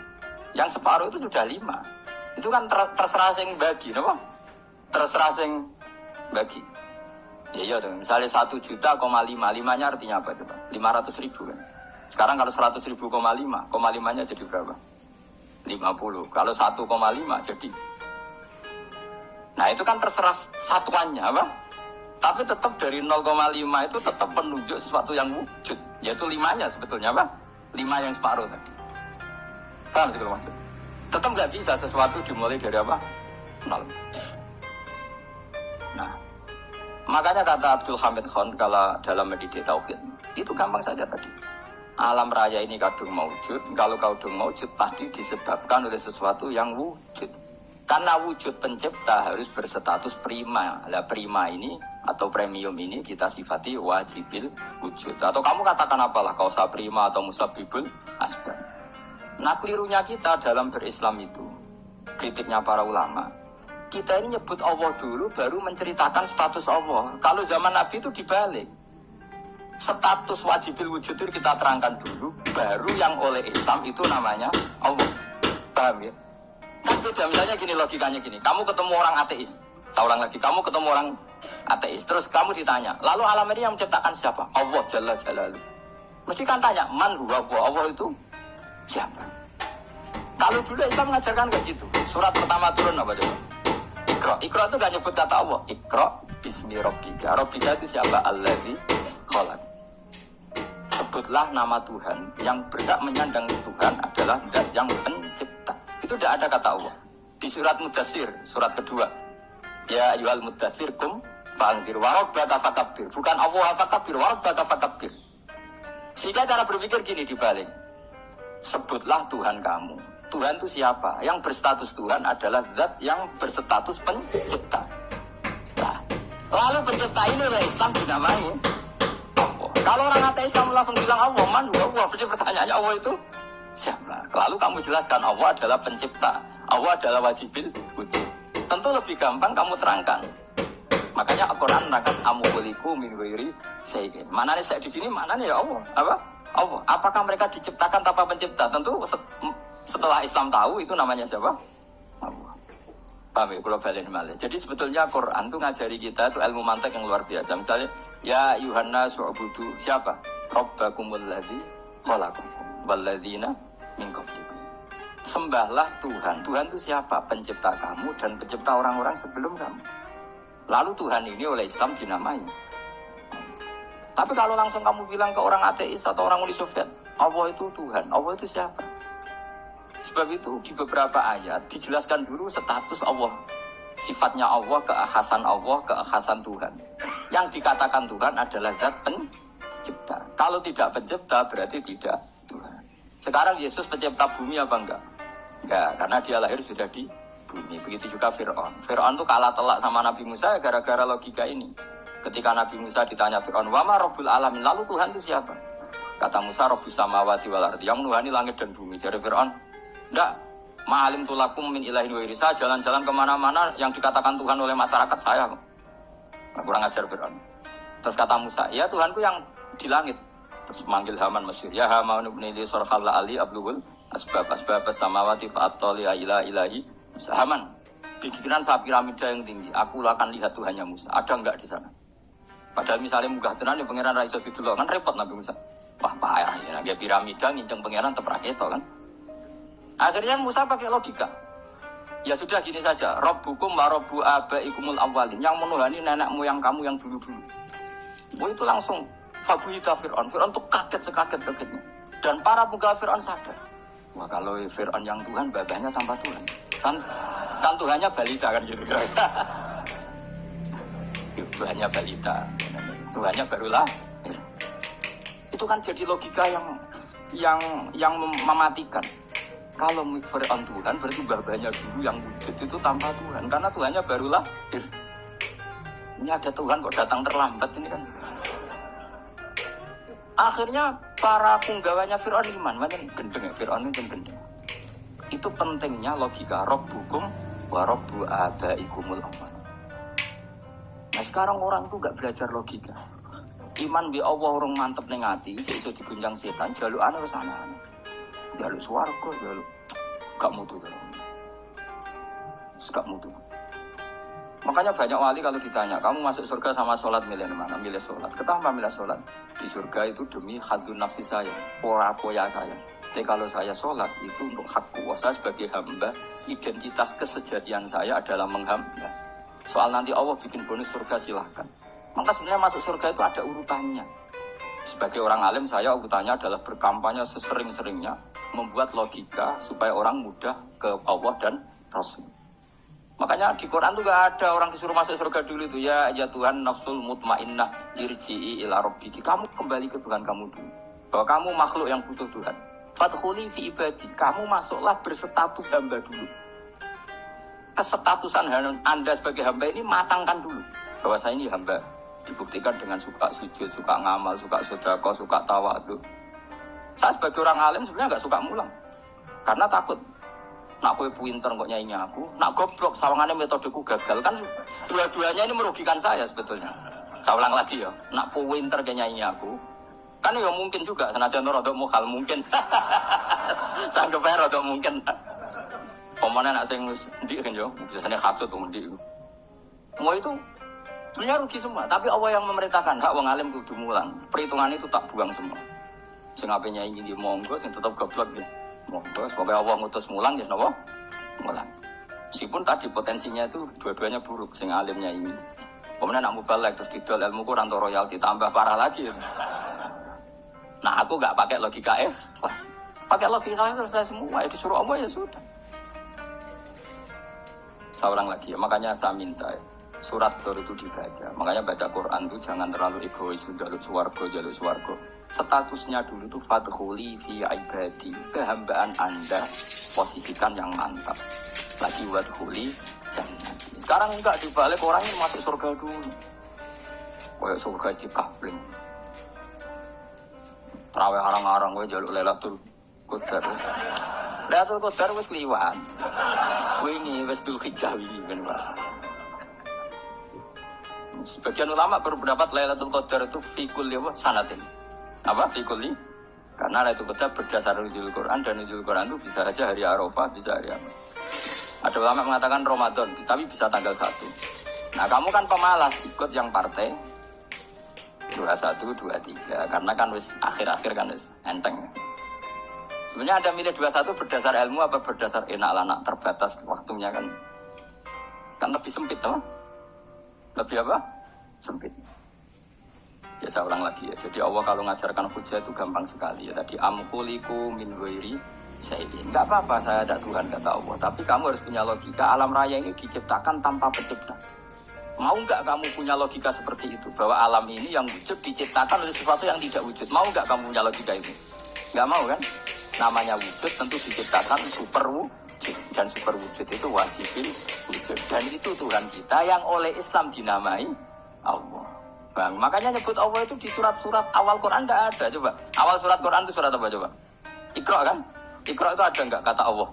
yang separuh itu sudah 5. Itu kan terserah sing bagi, apa? Terserah sing bagi. Ya iya dong, misalnya 1 juta, 5-nya artinya apa coba? 500.000 kan. Sekarang kalau 100.000, 5-nya jadi berapa? 50. Kalau 1,5 jadi. Nah itu kan terserah satuannya apa? Tapi tetap dari 0,5 itu tetap menunjuk sesuatu yang wujud. Yaitu 5-nya sebetulnya apa? 5 yang separuh tadi. Paham sih kalau maksud? Tetap nggak bisa sesuatu dimulai dari apa? 0. Nah, makanya kata Abdul Hamid Khan kalau dalam Meditasi Tauhid itu gampang saja tadi. alam raya ini kadung maujud. Kalau kadung maujud pasti disebabkan oleh sesuatu yang wujud. Karena wujud pencipta harus berstatus prima. Lah prima ini atau premium ini kita sifati wajibil wujud. Atau kamu katakan apalah kausa prima atau musabibul asbab. Nah kelirunya kita dalam berislam itu, kritiknya para ulama, kita ini nyebut Allah dulu baru menceritakan status Allah. Kalau zaman Nabi itu dibalik. Status wajibil wujud itu kita terangkan dulu, baru yang oleh Islam itu namanya Allah. Paham ya? Kan beda, misalnya gini logikanya gini, kamu ketemu orang ateis, saya ulang lagi, kamu ketemu orang ateis, terus kamu ditanya, lalu alam ini yang menciptakan siapa? Allah Jalla Jalaluh. Mesti kan tanya, man huwa Allah itu siapa? Kalau dulu Islam mengajarkan kayak gitu. Surat pertama turun apa coba? Iqra. Iqra itu gak nyebut kata Allah. Iqra bismi rabbika. Rabbika itu siapa? Alladzi khalaq. Sebutlah nama Tuhan. Yang berhak menyandang Tuhan adalah zat yang pencipta. Itu tidak ada kata Allah. Di surat Mudatsir, surat kedua. Ya ayyuhal mudatsir kum fa'anzir wa rabbaka fakabbir. Bukan Allah fakabbir, wa rabbaka fakabbir. Sehingga cara berpikir gini dibalik. Sebutlah Tuhan kamu. Tuhan itu siapa? Yang berstatus Tuhan adalah zat yang berstatus pencipta. Nah, lalu pencipta ini oleh Islam dinamai Allah. Kalau orang ateis kamu langsung bilang Allah, man Allah. Berarti pertanyaannya Allah itu siapa? Lalu kamu jelaskan Allah adalah pencipta. Allah adalah wajibil wujud. Tentu lebih gampang kamu terangkan. Makanya Al-Quran menerangkan amukuliku min ghairi syai'in. Mananya saya di sini, mananya ya Allah. Apa? Allah. Apakah mereka diciptakan tanpa pencipta? Tentu setelah Islam tahu itu namanya siapa? Allah. Paham ya? Kalau balik malih. Jadi sebetulnya Quran itu ngajari kita itu ilmu mantek yang luar biasa. Misalnya, ya Yuhanna su'budu siapa? Rabbakumul ladzi khalaqakum walladzina min qablikum. Sembahlah Tuhan. Tuhan itu siapa? Pencipta kamu dan pencipta orang-orang sebelum kamu. Lalu Tuhan ini oleh Islam dinamai. Tapi kalau langsung kamu bilang ke orang ateis atau orang Uni Soviet, Allah itu Tuhan, Allah itu siapa? Sebab itu di beberapa ayat dijelaskan dulu status Allah. Sifatnya Allah, keakhasan Tuhan. Yang dikatakan Tuhan adalah zat pencipta. Kalau tidak pencipta berarti tidak Tuhan. Sekarang Yesus pencipta bumi apa enggak? Enggak, karena dia lahir sudah di bumi. Begitu juga Fir'aun. Fir'aun itu kalah telak sama Nabi Musa gara-gara logika ini. Ketika Nabi Musa ditanya Fir'aun, wama Rabbul Alamin, lalu Tuhan itu siapa? Kata Musa, Rabbus samawati wal ardi, yang menuhani langit dan bumi. Jadi Fir'aun, enggak, ma'alim tulakum min ilahin wa irisa, jalan-jalan kemana-mana yang dikatakan Tuhan oleh masyarakat saya. Nah, kurang ajar Fir'aun. Terus kata Musa, ya Tuhanku yang di langit. Terus manggil Haman Mesir, ya Haman ibnili sorfalla ali abluhul asbab samawati fa'attoli ila ilahi. Haman, bikinan saya piramida yang tinggi, aku akan lihat Tuhannya Musa. Ada enggak di sana? Padahal misalnya munggah tenan ya pangeran ra iso didelok kan repot Nabi Musa. Wah payah ya nggih piramida nginceng pangeran teprak keto kan. Akhirnya Musa pakai logika. Ya sudah gini saja, Rabbukum wa rabbu abaikumul awwalin, yang menuhani nenek moyang kamu yang dulu-dulu. Oh itu langsung fabuhita Fir'aun. Fir'aun tuh kaget sekaget-kagetnya. Dan para penggawa Fir'aun sadar. Wah kalau Fir'aun yang Tuhan babanya tanpa Tuhan. Kan Tuhannya balita kan gitu. Tuhannya balita. Tuhannya barulah. Itu kan jadi logika yang mematikan. Kalau Fir'aun Tuhan berarti babanya dulu yang wujud itu tanpa Tuhan. Karena Tuhannya barulah. Ini ada Tuhan kok datang terlambat ini kan. Akhirnya para punggawanya Fir'aun iman. Macam gendeng ya, Fir'aun itu gendeng. Itu pentingnya logika Rabbukum wa rabbu abaikumul awwal. Nah sekarang orang itu gak belajar logika. Iman bi Allah orang mantep ning ati, iso diguncang setan, jalukane wis ana. Jaluk swarga, jaluk gak mutu kan. Gak mutu. Makanya banyak wali kalau ditanya, kamu masuk surga sama sholat milih mana? Milih sholat. Kenapa milih sholat? Di surga itu demi hadun nafsi saya, poya saya. Tapi kalau saya sholat itu untuk hak kuasa sebagai hamba, identitas kesejatian saya adalah menghamba. Soal nanti Allah bikin bonus surga silahkan. Maka sebenarnya masuk surga itu ada urutannya. Sebagai orang alim saya urutannya adalah berkampanye sesering-seringnya, membuat logika supaya orang mudah ke Allah dan Rasul. Makanya di Quran tuh gak ada orang disuruh masuk surga dulu itu ya Tuhan nafsul mutmainnah irji'i ila rabbiki. Kamu kembali ke Tuhan kamu dulu. Bahwa kamu makhluk yang butuh Tuhan. Fadkhuli fi ibadi. Kamu masuklah berstatus hamba dulu. Kesetatusan Anda sebagai hamba ini matangkan dulu. Bahwa saya ini hamba. Dibuktikan dengan suka sujud, suka ngamal, suka sedekah, suka tawadhu. Saya sebagai orang alim sebenarnya nggak suka mulang. Karena takut. Nak kowe pinter kok nyanyi aku, nak goblok sawangane metodeku gagal kan dua-duanya ini merugikan saya sebetulnya. Saya ulang lagi ya, nak pinter kok nyanyi aku, kan ya mungkin juga senajan rada mukhal mungkin. Sanggep ae rada mungkin. Pemane nak sing ndik kan yo, biasanya hasud wong ndik. Semua itu sebenarnya rugi semua, tapi Allah yang memerintahkan hak wong alim kudu mulang. Perhitungan itu tak buang semua. Sing ape nyanyi iki monggo, sing tetep goblok ya. Monggo, semoga Allah ngutus mulang ya napa? Mulang. Meskipun tadi potensinya itu dua-duanya buruk, sing alimnya ini. Kemudian nak mubalek terus didol ilmu kurang atau royalti tambah parah lagi. Nah aku nggak pakai logika kelas, pakai logika selesai semua. Ya disuruh Allah ya sudah. Saya ulang lagi ya, makanya saya minta ya, surat Tur itu dibaca. Makanya baca Quran itu jangan terlalu egois, jaluk swarga. Statusnya dulu itu fadkhuli fi ibadi, kehambaan Anda posisikan yang mantap. Lagi wadkhuli jannah. Sekarang enggak dibalik, orang ini masuk surga dulu. Kayak surga di kapling. Terawih arang-arang kowe jaluk Lailatul Qadar. Lailatul Qadar wis kliwat. Wingi wis Dzulhijjah wingi ben. Sebagian ulama berpendapat Lailatul Qadar itu fi kulli sanatin. Apa fikuli? Karena Lailatul Qadar berdasar nuzul Quran dan nuzul Quran itu bisa saja hari Arafah, bisa hari apa. Ada ulama mengatakan Ramadan, tapi bisa tanggal 1. Nah, kamu kan pemalas ikut yang partai 21, 23 karena kan wis akhir-akhir kan wis enteng. Sebenarnya ada milih 21 berdasar ilmu apa berdasar enak lanak terbatas waktunya kan. Kan lebih sempit toh? Lebih apa? Sempit. Ya saya ulang lagi ya. Jadi Allah kalau ngajarkan hujah itu gampang sekali ya. Tadi amkhuliku min ghairi syai'in. Enggak apa-apa saya ada Tuhan kata Allah. Tapi kamu harus punya logika. Alam raya ini diciptakan tanpa pencipta. Mau enggak kamu punya logika seperti itu? Bahwa alam ini yang wujud diciptakan oleh sesuatu yang tidak wujud. Mau enggak kamu punya logika itu? Enggak mau kan? Namanya wujud tentu diciptakan super wujud. Dan super wujud itu wajibin wujud. Dan itu Tuhan kita yang oleh Islam dinamai Allah. Bang, makanya nyebut Allah itu di surat-surat awal Quran enggak ada. Coba, awal surat Quran itu surat apa coba? Iqra kan? Iqra itu ada enggak kata Allah?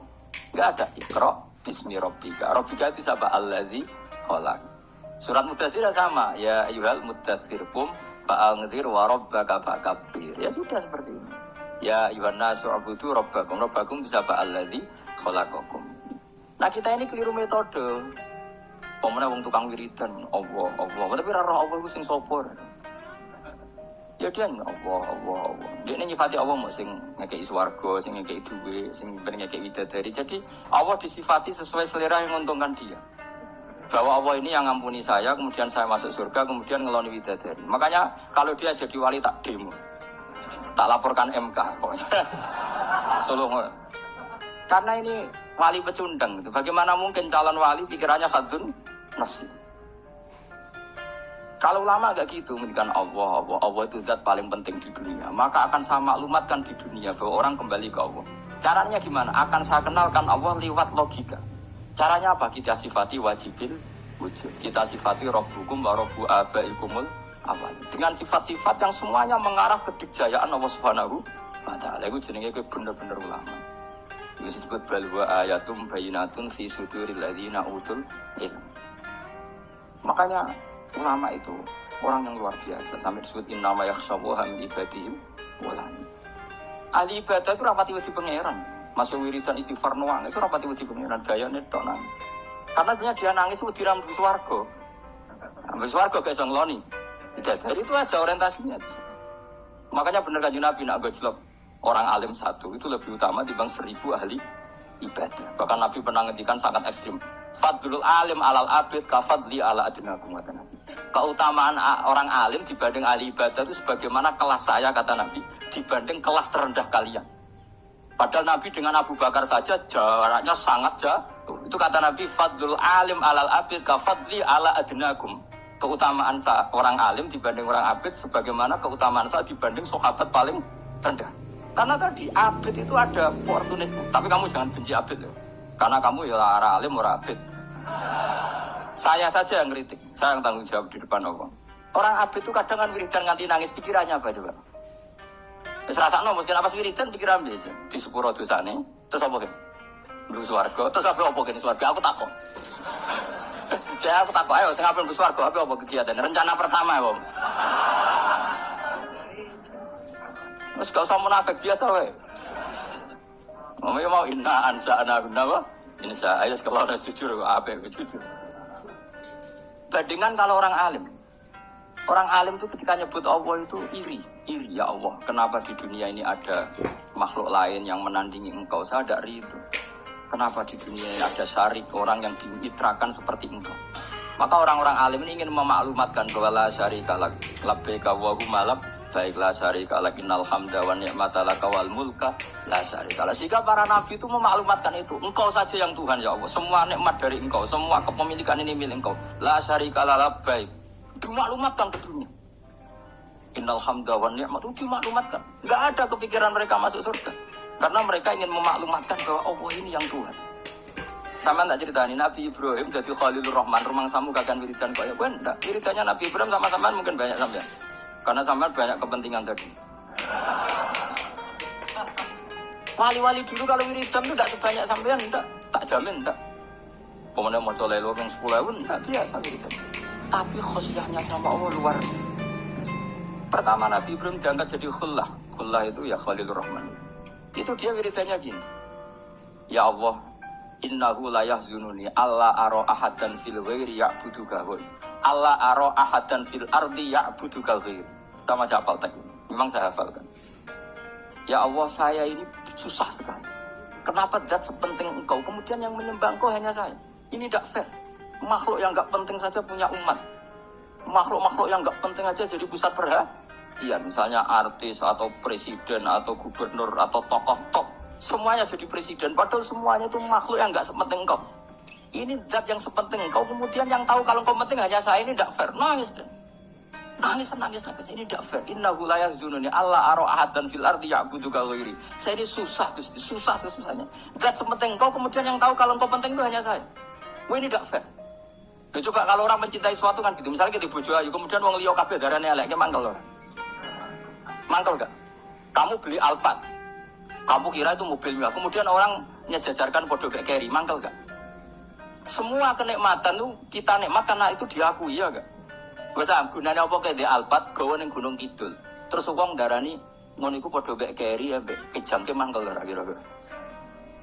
Enggak ada. Iqra bismi rabbika. Rabbika itu siapa? Allazi khalaq. Surat Mudaththir sama. Ya ayyuhal mudaththir qum fa'anzir wa rabbaka fakabbir. Ya sudah seperti ini. Ya ayyuhan nasu ubudu rabbakum. Rabbakum itu siapa? Allazi khalaqakum. Nah, kita ini keliru metode. Pemene wong tukang wiridan Allah. Tapi ora roh Allah ku sing sapa. Ya dia Allah. Dia nyifati Allah mau sing ngekeki swarga, sing ngekeki duwe, sing ngekeki widadari. Jadi Allah disifati sesuai selera yang menguntungkan dia. Bahwa Allah ini yang ngampuni saya, kemudian saya masuk surga, kemudian ngeloni widadari. Makanya kalau dia jadi wali tak demo. Tak laporkan MK. Solo. Karena ini wali pecundang. Bagaimana mungkin calon wali pikirannya khadun nafsi. Kalau ulama agak gitu, menjadikan Allah itu zat paling penting di dunia. Maka akan saya maklumatkan di dunia bahwa orang kembali ke Allah. Caranya gimana? Akan saya kenalkan Allah lewat logika. Caranya apa? Kita sifati wajibil wujud. Kita sifati Rabbukum wa Rabbu abaikumul awal. Dengan sifat-sifat yang semuanya mengarah ke kejayaan Allah Subhanahu wa Ta'ala. Itu jenenge bener-bener ulama. Itu disebut balwa ayatum bayinatun fi suduril ladzina utul ilm. Makanya ulama itu orang yang luar biasa. Sampai disebut innama yakhshawaha min ibadihim ulama. Ahli ibadah itu rapati wedi pangeran. Masuk wiridan istighfar nuang itu rapati wedi pangeran gayane tok nang. Karena sebenarnya dia nangis wedi rambu swarga. Rambu swarga gak iso ngloni. Dari itu aja orientasinya. Makanya bener Kanjeng Nabi nak gojlok orang alim satu itu lebih utama dibanding 1000 ahli ibadah. Bahkan Nabi pernah ngendikan sangat ekstrim. Fadlul alim alal abid kafadli ala adinakum. Keutamaan orang alim dibanding ahli ibadah itu sebagaimana kelas saya kata Nabi dibanding kelas terendah kalian. Padahal Nabi dengan Abu Bakar saja jaraknya sangat jauh. Itu kata Nabi fadlul alim alal abid kafadli ala adinakum. Keutamaan orang alim dibanding orang abid sebagaimana keutamaan saya dibanding sahabat paling rendah. Karena tadi abid itu ada oportunisme. Tapi kamu jangan benci abid ya. Karena kamu ya arah alim ora abid. Saya saja yang kritik, saya yang tanggung jawab di depan Allah. Orang abid itu kadang kan wiridan nganti nangis, pikirannya apa coba? Wis rasakno mesti apa wiridan pikiran aja. Di sepuro dosane, terus apa kan? Mlebu swarga, terus apa kene swarga? Aku takon. Saya aku takon ayo sing mlebu swarga apa kegiatan? Rencana pertama ya, Om. Wis gak usah munafik biasa wae. Mau inna ansa'na apa? Insya Allah kalau ada jujur apa jujur. Bandingan kalau orang alim. Orang alim itu ketika nyebut Allah itu iri ya Allah. Kenapa di dunia ini ada makhluk lain yang menandingi engkau? Saya tidak ridho. Kenapa di dunia ini ada syarik orang yang dimitrakan seperti engkau? Maka orang-orang alim ini ingin memaklumatkan bahwa la syarika lak labbaika wa humalab baiklah syarika lak innal hamda wa ni'mata laka wal mulka la syarika lak. Sehingga para nabi itu memaklumatkan itu. Engkau saja yang Tuhan ya Allah. Semua nikmat dari engkau, semua kepemilikan ini milik engkau. La syarika lak baik. Dimaklumatkan ke dunia. Innal hamda wa ni'mata itu dimaklumatkan. Enggak ada kepikiran mereka masuk surga. Karena mereka ingin memaklumatkan bahwa Allah ini yang Tuhan. Sama tak ceritani Nabi Ibrahim jadi Khalilur Rahman, rumang samu kakan wiridan kaya enggak. Wiridannya Nabi Ibrahim sama-sama mungkin banyak sampean. Karena sampean banyak kepentingan tadi. Wali-wali dulu kalau wiridan itu enggak sebanyak sampean, enggak. Tak jamin enggak. Pemenang motor lelo yang 10.000 enggak biasa wiridan. Tapi khosyahnya sama Allah luar. Pertama Nabi Ibrahim diangkat jadi khullah. Khullah itu ya Khalilur Rahman. Itu dia wiridannya gini. Ya Allah, innahu la yahzununi alla ara ahadan fil ghairi ya'buduka wa alla ara ahadan fil ardi ya'buduka ghairi. Sama saya hafal tadi. Memang saya hafalkan. Ya Allah, saya ini susah sekali. Kenapa zat sepenting engkau kemudian yang menyembah engkau hanya saya? Ini tidak fair. Makhluk yang enggak penting saja punya umat. Makhluk-makhluk yang enggak penting aja jadi pusat perhatian. Misalnya artis atau presiden atau gubernur atau tokoh top. Semuanya jadi presiden, padahal semuanya itu makhluk yang enggak sepenting engkau. Ini zat yang sepenting engkau, kemudian yang tahu kalau engkau penting hanya saya, ini tidak fair. Nangis. Ini tidak fair. Innahu la yazununi alla ara ahadan fil ardi ya'buduka ghairi. Saya ini susah susahnya. Zat sepenting engkau, kemudian yang tahu kalau engkau penting itu hanya saya. Wah, ini tidak fair. Nah, coba kalau orang mencintai sesuatu kan gitu. Misalnya kita bojo ayu, kemudian wong liya kabeh darane elek, mangkel ora? Mangkel enggak? Kamu beli Alphard. Kamu kira itu mobil mewah, kemudian orang nyejajarkan podo kayak carry, mangkel gak? Semua kenikmatan itu kita nikmat karena itu diakui ya gak? Bisa gunanya apa kayak di Alphard, gawa ning Gunung Kidul. Terus wong darani ngono iku podo kayak carry ya kejamke mangkel ora kira-kira.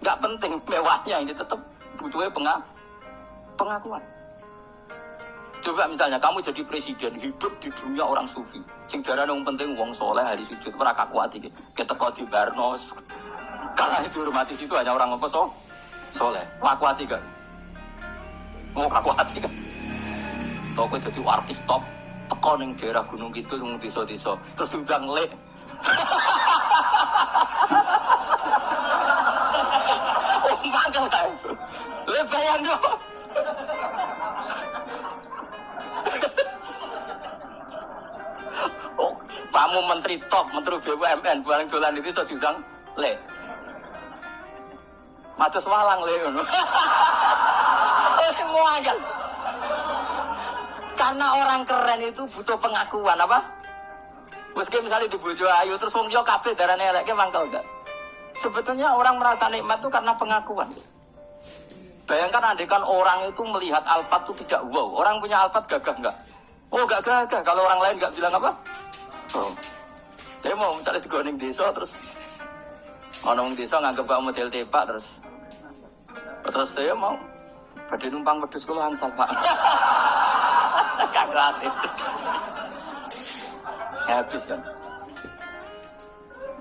Gak penting mewahnya, ini tetap butuhnya pengakuan. Coba misalnya kamu jadi presiden, hidup di dunia orang sufi. Sing darane wong penting wong soleh hari sujud ora kakuat iki. Keteko di Barno. Karena itu dihormati situ hanya orang apa soleh. Kakuat iki kan. Mau kakuat iki kan. Toko jadi artis top teko ning daerah Gunung Kidul ning desa-desa. Terus diundang lek. Oh, mangkel kae. Le bayang yo. Kamu menteri top, menteri BUMN, barang dolan itu sudah diundang le. Matus walang le ngono. Semua aja. Karena orang keren itu butuh pengakuan apa? Meski misalnya di bojo ayu terus wong yo kabeh darane eleke mangkel enggak. Sebetulnya orang merasa nikmat itu karena pengakuan. Bayangkan andekan orang itu melihat Alphard itu tidak wow. Orang punya Alphard gagah enggak? Oh enggak gagah. Kalau orang lain enggak bilang apa? Oh. Dia mau misalnya di Gunung desa terus orang desa nganggep gak model tepak terus saya mau pada numpang wedhus kula angsal Pak. Kagak itu. Habis kan.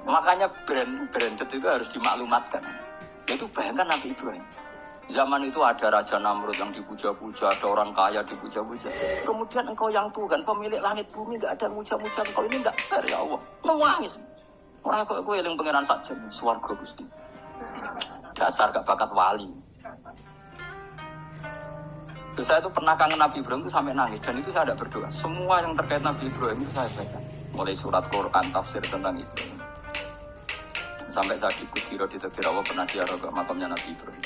Makanya branded itu harus dimaklumatkan. Itu bayangkan Nabi Ibrahim. Zaman itu ada Raja Namrud yang dipuja-puja, ada orang kaya dipuja-puja. Kemudian engkau yang Tuhan, pemilik langit bumi, enggak ada muja-muja engkau ini enggak fair ya Allah. Nangis. Orang kok eling pangeran saja, swarga Gusti. Dasar gak bakat wali. Terus saya itu pernah kangen Nabi Ibrahim itu sampai nangis dan itu saya tidak berdoa. Semua yang terkait Nabi Ibrahim itu saya baca. Mulai surat Quran, tafsir tentang itu. sampai saya dikudiro di Tegir Allah pernah ziarah ke makamnya Nabi Ibrahim.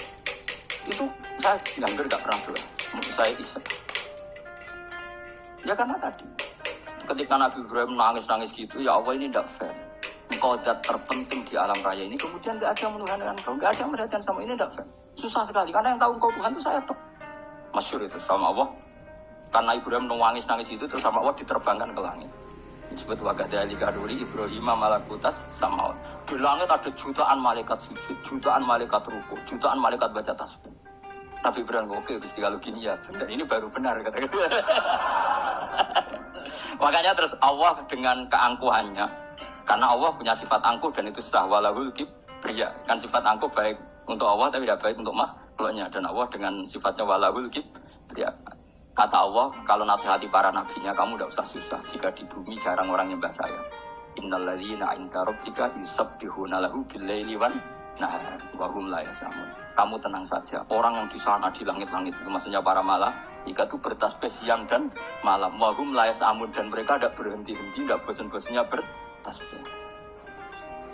Itu saya hampir gak pernah doa. Saya iseng. Ya karena tadi ketika Nabi Ibrahim nangis-nangis gitu, ya Allah ini tidak fair. Engkau zat terpenting di alam raya ini, kemudian gak ada menuhan dengan engkau, gak ada merhatian sama ini, tidak fair. Susah sekali, karena yang tahu engkau Tuhan itu saya toh. Masyhur itu sama Allah. Karena Ibrahim nangis-nangis itu, terus sama Allah diterbangkan ke langit. Disebut wagadah alikaduri Ibrahim malakutas sama Allah. Di langit ada jutaan malaikat sujud, jutaan malaikat ruku, jutaan malaikat baca tasbih. Nabi Ibrahim oke, Gusti kalau gini ya, dan ini baru benar kata-kata. Makanya terus Allah dengan keangkuhannya, karena Allah punya sifat angkuh dan itu sah walahul kibriya. Kan sifat angkuh baik untuk Allah tapi tidak baik untuk makhluknya, dan Allah dengan sifatnya walahul kibriya. Kata Allah, kalau nasihati para nabinya, kamu tidak usah susah jika di bumi jarang orang nyembah saya. Innalladzina 'inda rabbika yusabbihuna lahu bil-laili wan nahar wa hum la yas'amun. Kamu tenang saja. Orang yang di sana di langit-langit itu maksudnya para malaikat itu bertasbih siang dan malam. Wa hum la yas'amun, dan mereka tidak berhenti-henti, tidak bosan-bosannya bertasbih.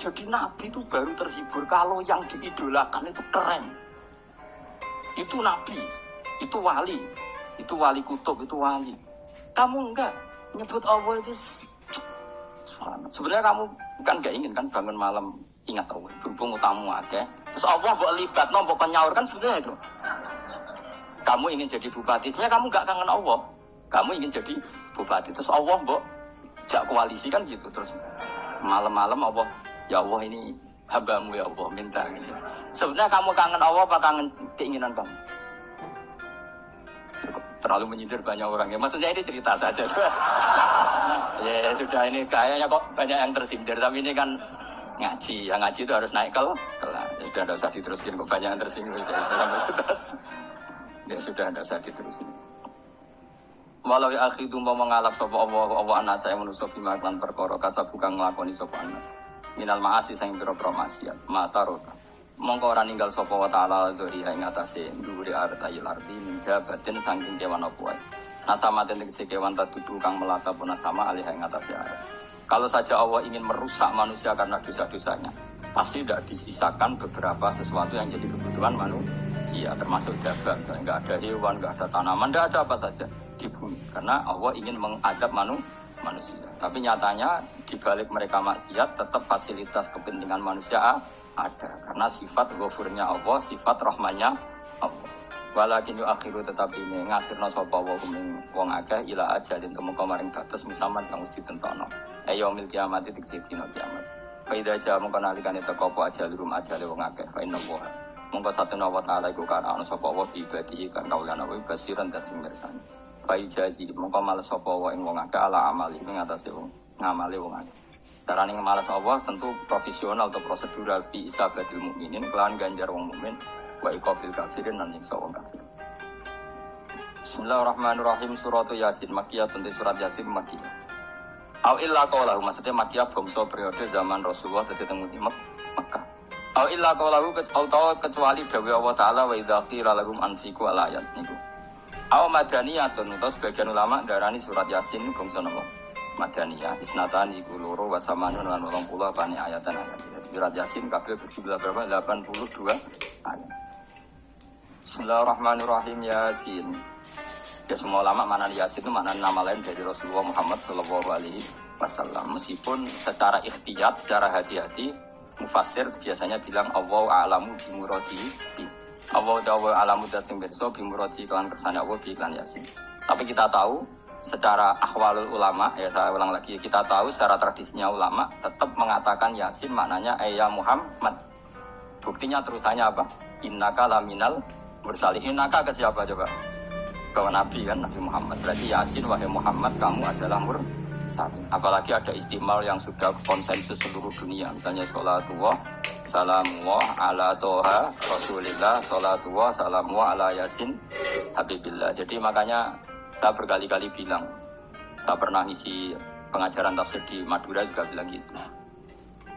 Jadi Nabi itu baru terhibur kalau yang diidolakan itu keren. Itu Nabi, itu wali kutub, itu wali. Kamu enggak nyebut Allah itu. Sebenarnya kamu kan gak ingin kan bangun malam ingat Allah, berhubung utamu aja. Terus Allah buat libat, buat nyaur kan sebenarnya itu. Kamu ingin jadi bupati, sebenarnya kamu gak kangen Allah. Kamu ingin jadi bupati, terus Allah buat jak koalisi kan gitu. Terus malam-malam Allah, ya Allah ini hambamu ya Allah minta. Gitu. Sebenarnya kamu kangen Allah apa kangen keinginan kamu? Terlalu menyindir banyak orang ya. Maksudnya ini cerita saja. Ya sudah, ini kayaknya kok banyak yang tersindir. Tapi ini kan ngaji. Yang ngaji itu harus naik kelas. Ya sudah, tidak usah diteruskan. Kok banyak yang tersinggung. Ya sudah, tidak usah diteruskan. Walau ya akhi itu mau mengalap sopa Allah anas saya menuso bima klan perkara kasab bukan ngelakoni sopa anas. Minal ma'asi sayang biro-biro maksiat. Mata rota. Mongko ora ninggal sapa wa ta'ala dzuri ing atase dhuwure artayil arti minda batin saking kewan apa wae. Nasama tegese kewan tatudu kang melata pun sama alih ing atase arep. Kalau saja Allah ingin merusak manusia karena dosa-dosanya, pasti tidak disisakan beberapa sesuatu yang jadi kebutuhan manusia, termasuk dagang. Enggak ada hewan, enggak ada tanaman, enggak ada apa saja di bumi. Karena Allah ingin mengadab manusia. Tapi nyatanya di balik mereka maksiat tetap fasilitas kepentingan manusia ada, karena sifat ghafurnya Allah, sifat rahmannya Allah. Walakin yu akhiru tetapi ini ngakhirna sapa wa kuming wong akeh ila ajalin temeka maring batas misaman kang mesti tentono. Ayo mil kiamat titik dina kiamat. Faida ja mongko nalikane teko apa ajalurum ajale wong akeh fa inna wa. Mongko satuna wa taala iku kana ana sapa wa ibadi kan kaulana wa basiran dan sing mirsani. Fa ijazi mongko males sapa wa ing wong akeh ala amali ing atase wong ngamale wong akeh. Carane ngemalas Allah tentu profesional atau prosedural fi isabatil mukminin kelawan ganjar wong mukmin wa iqabil kafirin lan nyiksa wong kafir. Bismillahirrahmanirrahim. Surat Yasin Makkiyah, tentu surat Yasin Makkiyah. Au illa qaulahu, maksudnya Makkiyah bangsa periode zaman Rasulullah tesih teng Mekah. Au illa qaulahu kecuali dawuh Allah taala wa idza qila lahum anfiqu alayat niku. Au madaniyatun, terus sebagian ulama darani surat Yasin bangsa napa? Madaniyah isnatan iku loro wa samanun lan 80 bani ayatan ayat. Surat Yasin kabeh berjumlah berapa? 82 ayat. Bismillahirrahmanirrahim. Yasin. Ya semua ulama makna Yasin itu makna nama lain dari Rasulullah Muhammad sallallahu alaihi wasallam. Meskipun secara ikhtiyat, secara hati-hati mufassir biasanya bilang Allahu a'lamu bi muradihi. Allahu a'lamu sing pirsa bi muradihi kan kersane Allah bi iklan Yasin. Tapi kita tahu secara ahwalul ulama, ya saya ulang lagi, kita tahu secara tradisinya ulama tetap mengatakan Yasin maknanya ya Muhammad. Buktinya terusannya apa? Innaka laminal mursalin. Innaka ke siapa coba? Ke Nabi kan, Nabi Muhammad. Berarti Yasin wahai Muhammad kamu adalah mursalin. Apalagi ada istimal yang sudah konsensus seluruh dunia. Misalnya sholatullah salamullah ala toha rasulillah, sholatullah salamullah ala Yasin habibillah. Jadi makanya saya berkali-kali bilang, saya pernah ngisi pengajaran tafsir di Madura juga bilang gitu.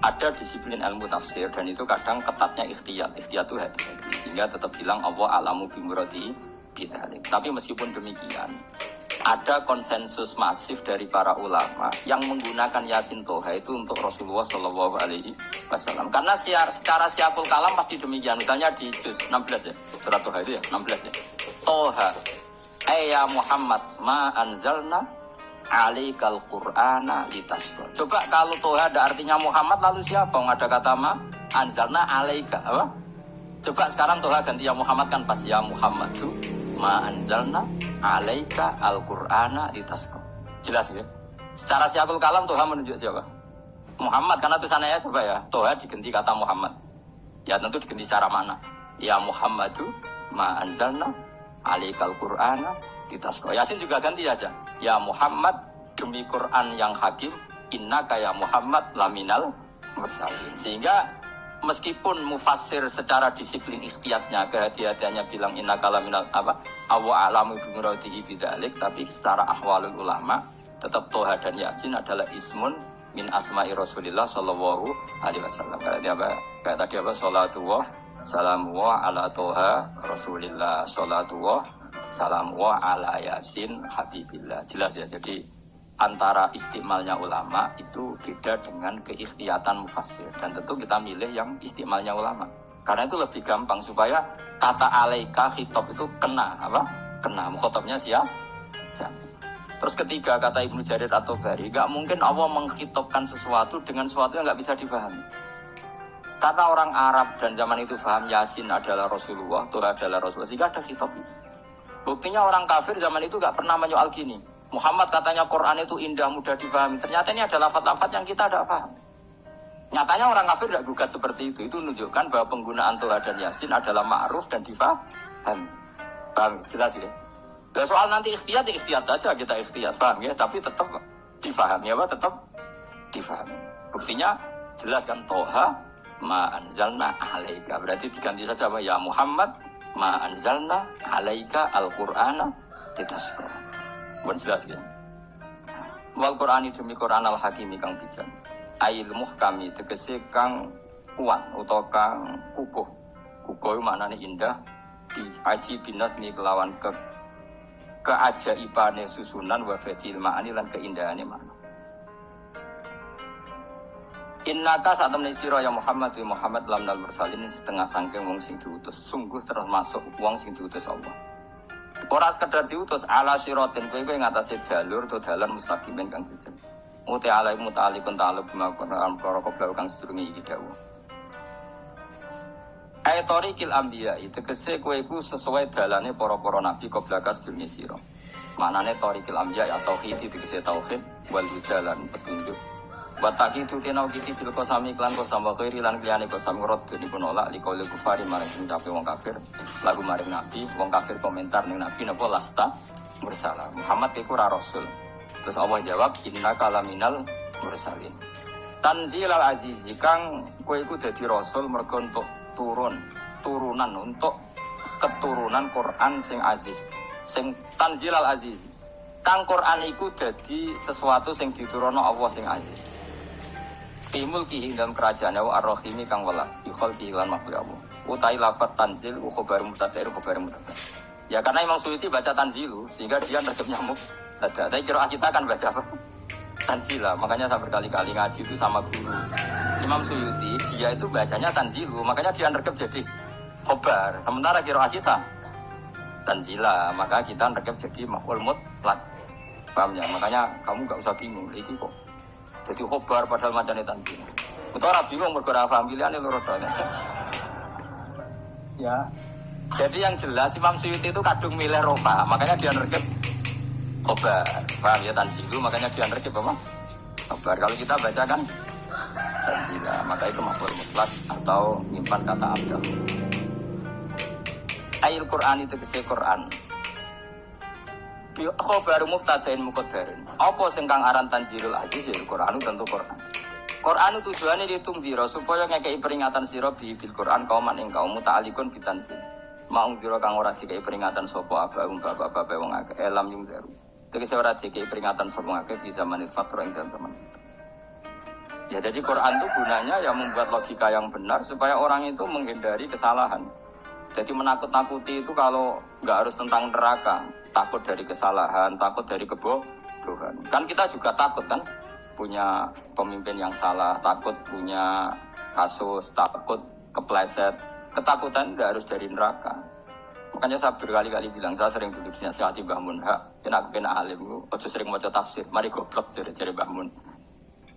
Ada disiplin ilmu tafsir dan itu kadang ketatnya ikhtiyat. Ikhtiyat itu hati-hati. Sehingga tetap bilang Allah alamu bimurati kita. Tapi meskipun demikian, ada konsensus masif dari para ulama yang menggunakan Yasin Toha itu untuk Rasulullah Shallallahu Alaihi Wasallam. Karena secara siakul kalam pasti demikian. Misalnya di juz 16 ya, surat Toha itu ya 16 ya. Toha, ya Muhammad, ma anzalna alaikal Qur'ana litasqa. Coba kalau Toha ada artinya Muhammad, lalu siapa yang ada kata ma anzalna alaika? Apa? Coba sekarang Toha ganti ya Muhammad kan pas ya Muhammadu ma anzalna alaika al-Qur'ana litasqa. Jelas ya? Secara siakul kalam Toha menunjuk siapa? Muhammad, karena tulisannya coba ya. Toha diganti kata Muhammad. Ya tentu diganti secara mana? Ya Muhammadu ma anzalna alaikal Qur'ana litasqa. Yasin juga ganti aja. Ya Muhammad, demi Quran yang hakim, innaka ya Muhammad laminal mursalin. Sehingga meskipun mufassir secara disiplin ikhtiyatnya, kehati-hatiannya bilang innaka laminal apa? Awa alamu bimuradihi bidzalik, tapi secara ahwalul ulama tetap Toha dan Yasin adalah ismun min asma'i Rasulillah sallallahu alaihi wasallam. Kayak tadi apa? Salatullah salamullah ala Toha Rasulillah, salatullah salamullah ala Yasin habibillah. Jelas ya, jadi antara istimalnya ulama itu beda dengan keikhtiyatan mufassir. Dan tentu kita milih yang istimalnya ulama, karena itu lebih gampang supaya kata alaika khitab itu kena apa? Kena mukhatabnya siapa? Terus ketiga kata Ibnu Jarir atau Bari, gak mungkin Allah mengkhitobkan sesuatu dengan sesuatu yang gak bisa dipahami. Karena orang Arab dan zaman itu paham Yasin adalah Rasulullah, Toha adalah Rasulullah, sehingga ada khitab. Buktinya orang kafir zaman itu gak pernah menyoal gini. Muhammad katanya Quran itu indah, mudah dipahami. Ternyata ini adalah lafaz-lafaz yang kita tidak paham. Nyatanya orang kafir tidak gugat seperti itu. Itu menunjukkan bahwa penggunaan Toha dan Yasin adalah ma'ruf dan difahami. Paham? Jelas ya? Dan soal nanti ikhtiyat, ya ikhtiyat saja kita ikhtiyat. Paham ya? Tapi tetap difahami apa? Tetap difahami. Buktinya jelas kan Toha ma anzalna alaika. Berarti diganti saja apa? Ya Muhammad ma anzalna alaika al-Qur'ana litasqa. Bukan jelas ya. Wal Qur'ani demi Qur'an al-Hakimi kang bijak. Ail muhkami tegese kang kuat utawa kang kukuh. Kukuh maknane indah, diaji binas ni kelawan keajaibane susunan wa fadil ma'ani lan keindahane makna. Innaka satamne sira ya Muhammad wa Muhammad lamnal mursalin setengah sangking wong sing diutus. Sungguh termasuk wong sing diutus Allah. Ora sekedar diutus ala siratin kowe ngatasi jalur to dalan mustaqimin kang jejeg. Muti alai mutalikun ta'aluk bima para kobra kang sedurunge iki dawuh. Ayatoriqil anbiya itu kese kowe iku sesuai dalane para-para nabi kobra kas sedurunge sira. Maknane tariqil anbiya ya tauhid itu kese tauhid wal dalan petunjuk. Bataki itu kenau kiti bil kosami klan kosam wa khairi lan liyane kosam rod dipun olak likul kufari marang sindape wong kafir lagu maring nabi wong kafir komentar ning nabi napa lasta mursalah Muhammad iku ra rasul. Terus Allah jawab innaka laminal mursalin. Tanzilal azizi kang kowe iku dadi rasul mergo untuk turunan untuk keturunan Quran sing aziz sing tanzilal azizi kang Quran iku dadi sesuatu sing diturunno Allah sing aziz. Timul kihi dalam kerajaan Allah ar-Rahimi kang welas ikhol kihilan makhluk Allah. Utai lafat tanzil khobar mutatair khobar mutatair. Ya karena Imam Suyuti baca tanzilu sehingga dia terjep nyamuk. Tapi kira kita kan baca apa? Tanzila. Makanya saya berkali-kali ngaji itu sama guru Imam Suyuti, dia itu bacanya tanzilu, makanya dia nerkep jadi khobar. Sementara kira kita tanzila, maka kita nerkep jadi maf'ul mutlaq. Paham ya? Makanya kamu gak usah bingung. Iki kok jadi khobar padahal macamnya tanzil. Itu orang bingung bergerak paham pilihannya lurus banget. Ya. Jadi yang jelas Imam Suyuti itu kadung milih rofa, makanya dia nerkep khobar. Paham ya tanzilu, makanya dia nerkep apa? Khobar. Kalau kita baca kan tanzila, maka itu maf'ul mutlaq atau nyimpan kata abdal. Ayil Quran itu kese Quran. Khobar mubtada'in muqaddarin. Apa sing kang aran tanzilul aziz ya Quran tentu Quran. Quran itu tujuane ditungdira supaya ngekeki peringatan sira bil Quran kauman ing kaum muta'alikun bitanzil. Maung sira kang ora dikeki peringatan sapa abahum bapak-bapak wong akeh elam yung daru. Tegese ora dikeki peringatan sapa akeh di zaman fatra ing zaman. Ya jadi Quran itu gunanya ya membuat logika yang benar supaya orang itu menghindari kesalahan. Jadi menakut-nakuti itu kalau nggak harus tentang neraka. takut dari kesalahan, takut dari kebodohan. Kan kita juga takut kan punya pemimpin yang salah, takut punya kasus, takut kepleset. Ketakutan tidak harus dari neraka. Makanya saya berkali-kali bilang, saya sering duduk dinasihati Mbah Mun, kena alim, ojo sering baca tafsir, mari goblok dari Mbah Mun.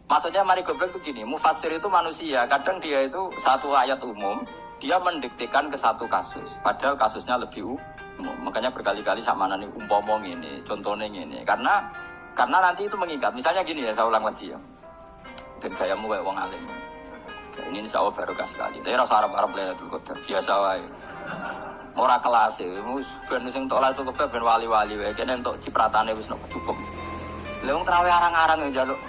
Maksudnya mari goblok itu gini, mufassir itu manusia, kadang dia itu satu ayat umum, dia mendiktekan ke satu kasus, padahal kasusnya lebih umum. Makanya berkali-kali sama nani umpomong ini, contohnya ini, karena nanti itu mengikat. Misalnya gini ya, saya ulang lagi ya, dan gayamu kayak wong alim. Ini insya Allah barokah sekali. Tapi rasa Arab-Arab Lailatul Qadar biasa wae. Ora kelas e, wis ben sing tok Lailatul Qadar ben wali-wali wae, kene entuk cipratane wis nek cukup. Lha wong trawe arang-arang yo njaluk.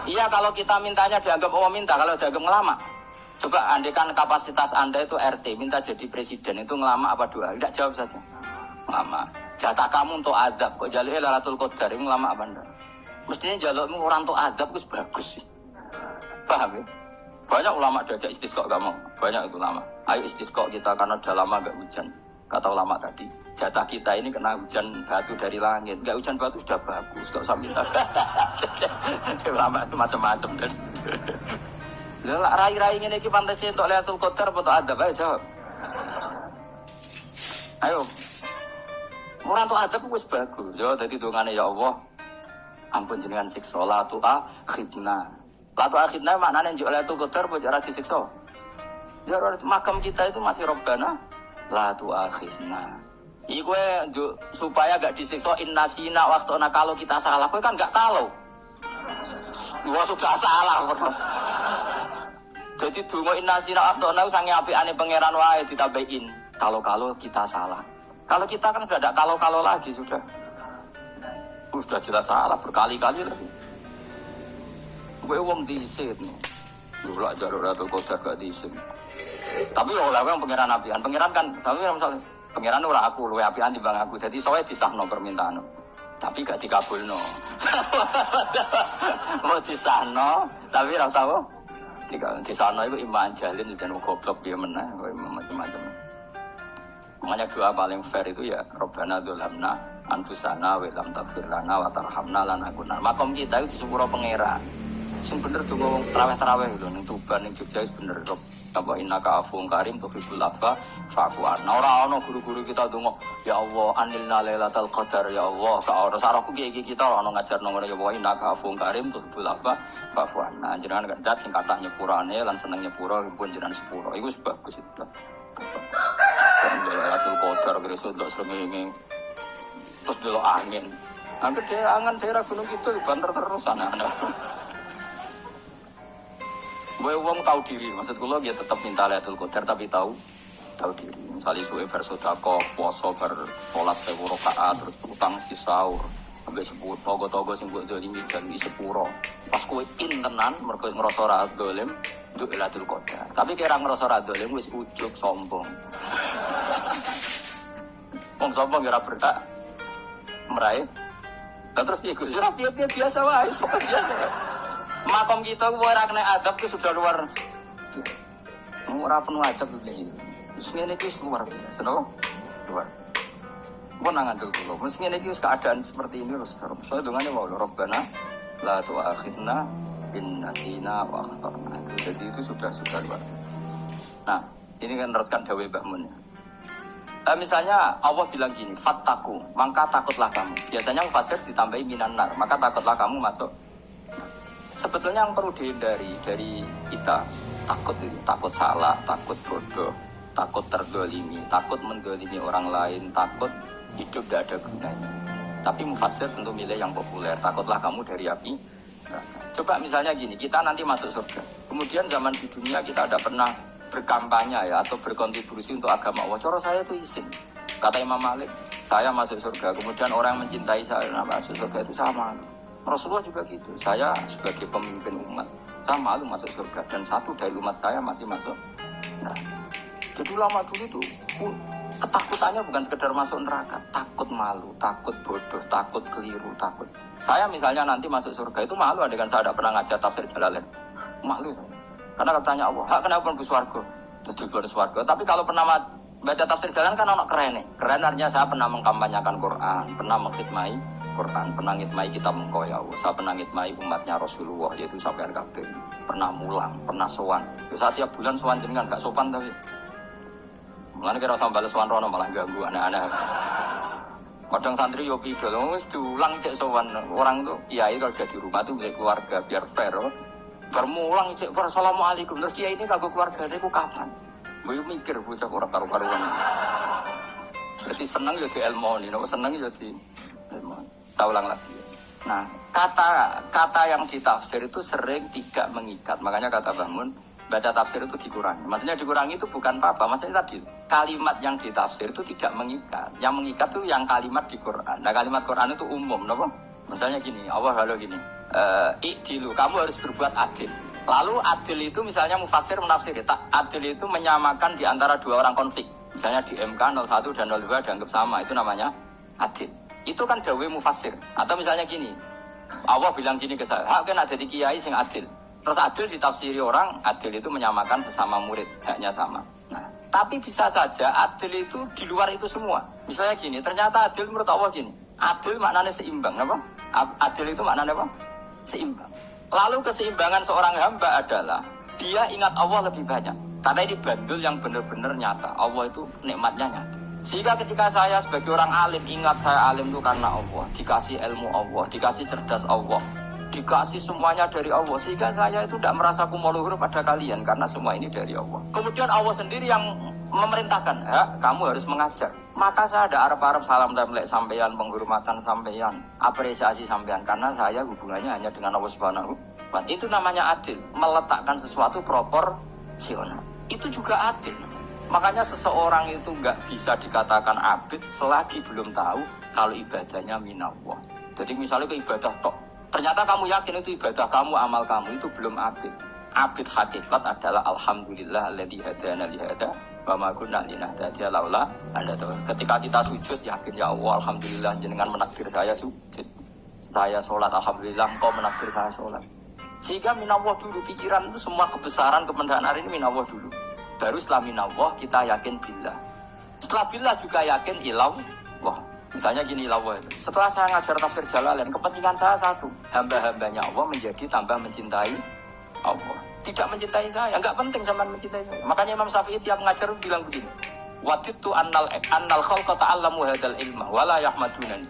Iya kalau kita mintanya dianggap minta, kalau dianggap ngelama. Coba andekan kapasitas Anda itu RT, minta jadi presiden itu ngelama apa doa? Tidak jawab saja. Ngelama. Jatah kamu untuk adab, kok jaluknya Lailatul Qadar ini ngelama apa Anda? Mestinya jalukmu orang untuk adab itu bagus sih. Paham ya? Banyak ulama diajak istisqa gak mau. Banyak itu ulama. Ayo istisqa kita karena sudah lama gak hujan. Kata ulama tadi, jatah kita ini kena hujan batu dari langit. Gak hujan batu sudah bagus, gak usah minta. Ulama itu macam-macam. Rai-rai ini ki fantasi untuk Lailatul Qadar atau adab, ayo jawab. Ayo. Orang untuk adab itu bagus. Yo, jadi dongane ya Allah. Ampun jenengan siksa la tu akhidna. La tu akhidna maknane njuk Lailatul Qadar apa ora disiksa. Ya makam kita itu masih Rabbana la tu akhirna. Iku supaya gak disiksa innasina waqtuna kalau kita salah. Kowe kan gak kalau. Gua sudah salah. Jadi donga innasina waqtuna sange apikane pangeran wae ditambahin. Kalau kita salah. Kalau kita kan sudah ada kalau lagi sudah. Sudah jelas salah berkali-kali lagi. Kowe wong diisin. Lho lak jalur Lailatul Qadar gak diisin. Tapi oleh yang pangeran apian, pangeran kan, tapi misalnya pangeran ora aku, luwe apian timbang aku, jadi soalnya disahno permintaan, tapi gak dikabulno. Mau disahno, tapi rasa apa? Disahno itu iman jalin dan goblok dia menang, macam-macam. Makanya doa paling fair itu ya, Rabbana dzulamna anfusana wa lam taghfir lana wa tarhamna lanakunanna. Makom kita itu di sepuro pangeran. Sing bener donga wong tarawih lho ning Tuban ning Jogja bener Rob. Apa innaka afuwun karim tuhibbul afwa fa'fu anna. Ora ana guru-guru kita donga ya Allah anilna lailatul qadar ya Allah. Ka ora sarahku iki kita ora ana ngajarno ngono ya Allah innaka afuwun karim tuhibbul afwa fa'fu anna. Jenengan kandat sing kathah nyepurane lan seneng nyepuro pun jenengan sepuro. Iku bagus itu. Lailatul qadar gresuk ndok srengenge. Terus delok angin. Angger angan daerah gunung itu banter terus ana-ana. Gue wong tahu diri, maksud gue dia tetap minta Lailatul Qadar tapi tahu diri. Misalnya suwe bersodako, poso bersolat 1000 rakaat, terus utang si sahur, sampai 10 togo sing buat dolimi dan di 10. Pas gue tenan, mereka ngerasa ora dolim, untuk Lailatul Qadar. Tapi kira ngerasa ora dolim, gue ujug sombong. Wong sombong kira berhak meraih. Terus dia gue biasa wae, biasa. Makom kita ora kena adab itu sudah luar. Ora penuh adab iki. Wis ngene iki luar biasa, no? Luar. Mun nang andel kula, wis ngene iki keadaan seperti ini terus. Soale dongane wae Rabbana la tu'akhidna in nasina wa akhtana. Jadi itu sudah luar. Nah, ini kan teruskan dawuh Mbah Mun. Misalnya Allah bilang gini, fattaku, maka takutlah kamu. Biasanya mufassir ditambahi minan nar, maka takutlah kamu masuk. Sebetulnya yang perlu dihindari dari kita takut salah, takut bodoh, takut terdolimi, takut mendolimi orang lain, takut hidup tidak ada gunanya. Tapi mufassir tentu milih yang populer. Takutlah kamu dari api. Coba misalnya gini, kita nanti masuk surga. Kemudian zaman di dunia kita ada pernah berkampanye ya atau berkontribusi untuk agama Allah. Cara saya itu izin. Kata Imam Malik, saya masuk surga. Kemudian orang yang mencintai saya masuk surga itu sama. Rasulullah juga gitu. Saya sebagai pemimpin umat, saya malu masuk surga dan satu dari umat saya masih masuk. Nah, jadi ulama dulu itu ketakutannya bukan sekedar masuk neraka, takut malu, takut bodoh, takut keliru, takut. Saya misalnya nanti masuk surga itu malu, adegan saya tidak pernah ngajar tafsir Jalalain, malu. Karena katanya Allah, kenapa pun swarga, terus juga swarga. Tapi kalau pernah Baca tafsir jalan kan anak keren nih. Keren artinya saya pernah mengkampanyakan Quran, pernah mengkhidmati Quran, pernah ngitmai kitab engkau ya Allah. Saya pernah ngitmai umatnya Rasulullah, yaitu sampai kabeh. Pernah mulang, pernah sowan. Saya tiap bulan sowan jenengan gak sopan tapi. Mulane kira sambil sowan rono malah ganggu anak-anak. Kadang santri yo pidol, wis diulang cek sowan. Orang tuh kiai kalau sudah di rumah tuh milik keluarga biar fair. Bermulang cek assalamualaikum. Terus kiai ini kagok keluargane ku kapan? Gue mikir bocah orang karu-karuan. Berarti seneng ya di ilmu ini, seneng ya di ilmu. Saya ulang lagi. Nah, kata yang ditafsir itu sering tidak mengikat. Makanya kata Bangun, baca tafsir itu dikurangi. Maksudnya dikurangi itu bukan apa-apa. Maksudnya tadi, kalimat yang ditafsir itu tidak mengikat. Yang mengikat itu yang kalimat di Quran. Nah, kalimat Quran itu umum, kenapa? Misalnya gini, Allah halo gini. Ikdilu, kamu harus berbuat adil. Lalu adil itu misalnya mufasir menafsiri, adil itu menyamakan di antara dua orang konflik. Misalnya di MK 01 dan 02 dianggap sama, itu namanya adil. Itu kan dawe mufasir. Atau misalnya gini, Allah bilang gini ke saya, hak kan ada di kiai sing adil. Terus adil ditafsiri orang, adil itu menyamakan sesama murid, haknya sama. Nah, tapi bisa saja adil itu di luar itu semua. Misalnya gini, ternyata adil menurut Allah gini, adil maknanya seimbang, apa? Adil itu maknanya apa? Seimbang. Lalu keseimbangan seorang hamba adalah dia ingat Allah lebih banyak. Karena ini bandul yang benar-benar nyata. Allah itu nikmatnya nyata. Sehingga ketika saya sebagai orang alim ingat saya alim itu karena Allah. Dikasih ilmu Allah, dikasih cerdas Allah, dikasih semuanya dari Allah. Sehingga saya itu tidak merasa kumuluhur pada kalian karena semua ini dari Allah. Kemudian Allah sendiri yang memerintahkan, ya, kamu harus mengajar. Maka saya ada arep-arep salam templek sampeyan, penghormatan sampeyan, apresiasi sampeyan karena saya hubungannya hanya dengan Allah Subhanahu wa Ta'ala. Itu namanya adil, meletakkan sesuatu proporsional. Itu juga adil. Makanya seseorang itu enggak bisa dikatakan abid selagi belum tahu kalau ibadahnya minallah. Jadi misalnya ke ibadah tok, ternyata kamu yakin itu ibadah kamu, amal kamu itu belum abid. Abid hakikat adalah alhamdulillah alladzi hadana li hada wa ma kunna linahtadiya laula anda tahu. Ketika kita sujud yakin ya Allah alhamdulillah jenengan menakdir saya sujud. Saya sholat alhamdulillah engkau menakdir saya sholat. Sehingga minallah dulu pikiran itu semua kebesaran kemendahan ini minallah dulu. Baru setelah minallah kita yakin billah. Setelah billah juga yakin ilallah. Misalnya gini ilawah itu. Setelah saya ngajar tafsir Jalalain, kepentingan saya satu, hamba-hambanya Allah menjadi tambah mencintai Allah. Tidak mencintai saya, enggak penting zaman mencintai saya. Makanya Imam Syafi'i tiap ngajar bilang begini, waditu annal khalqa ta'allamu hadzal ilma wala yahmadunani.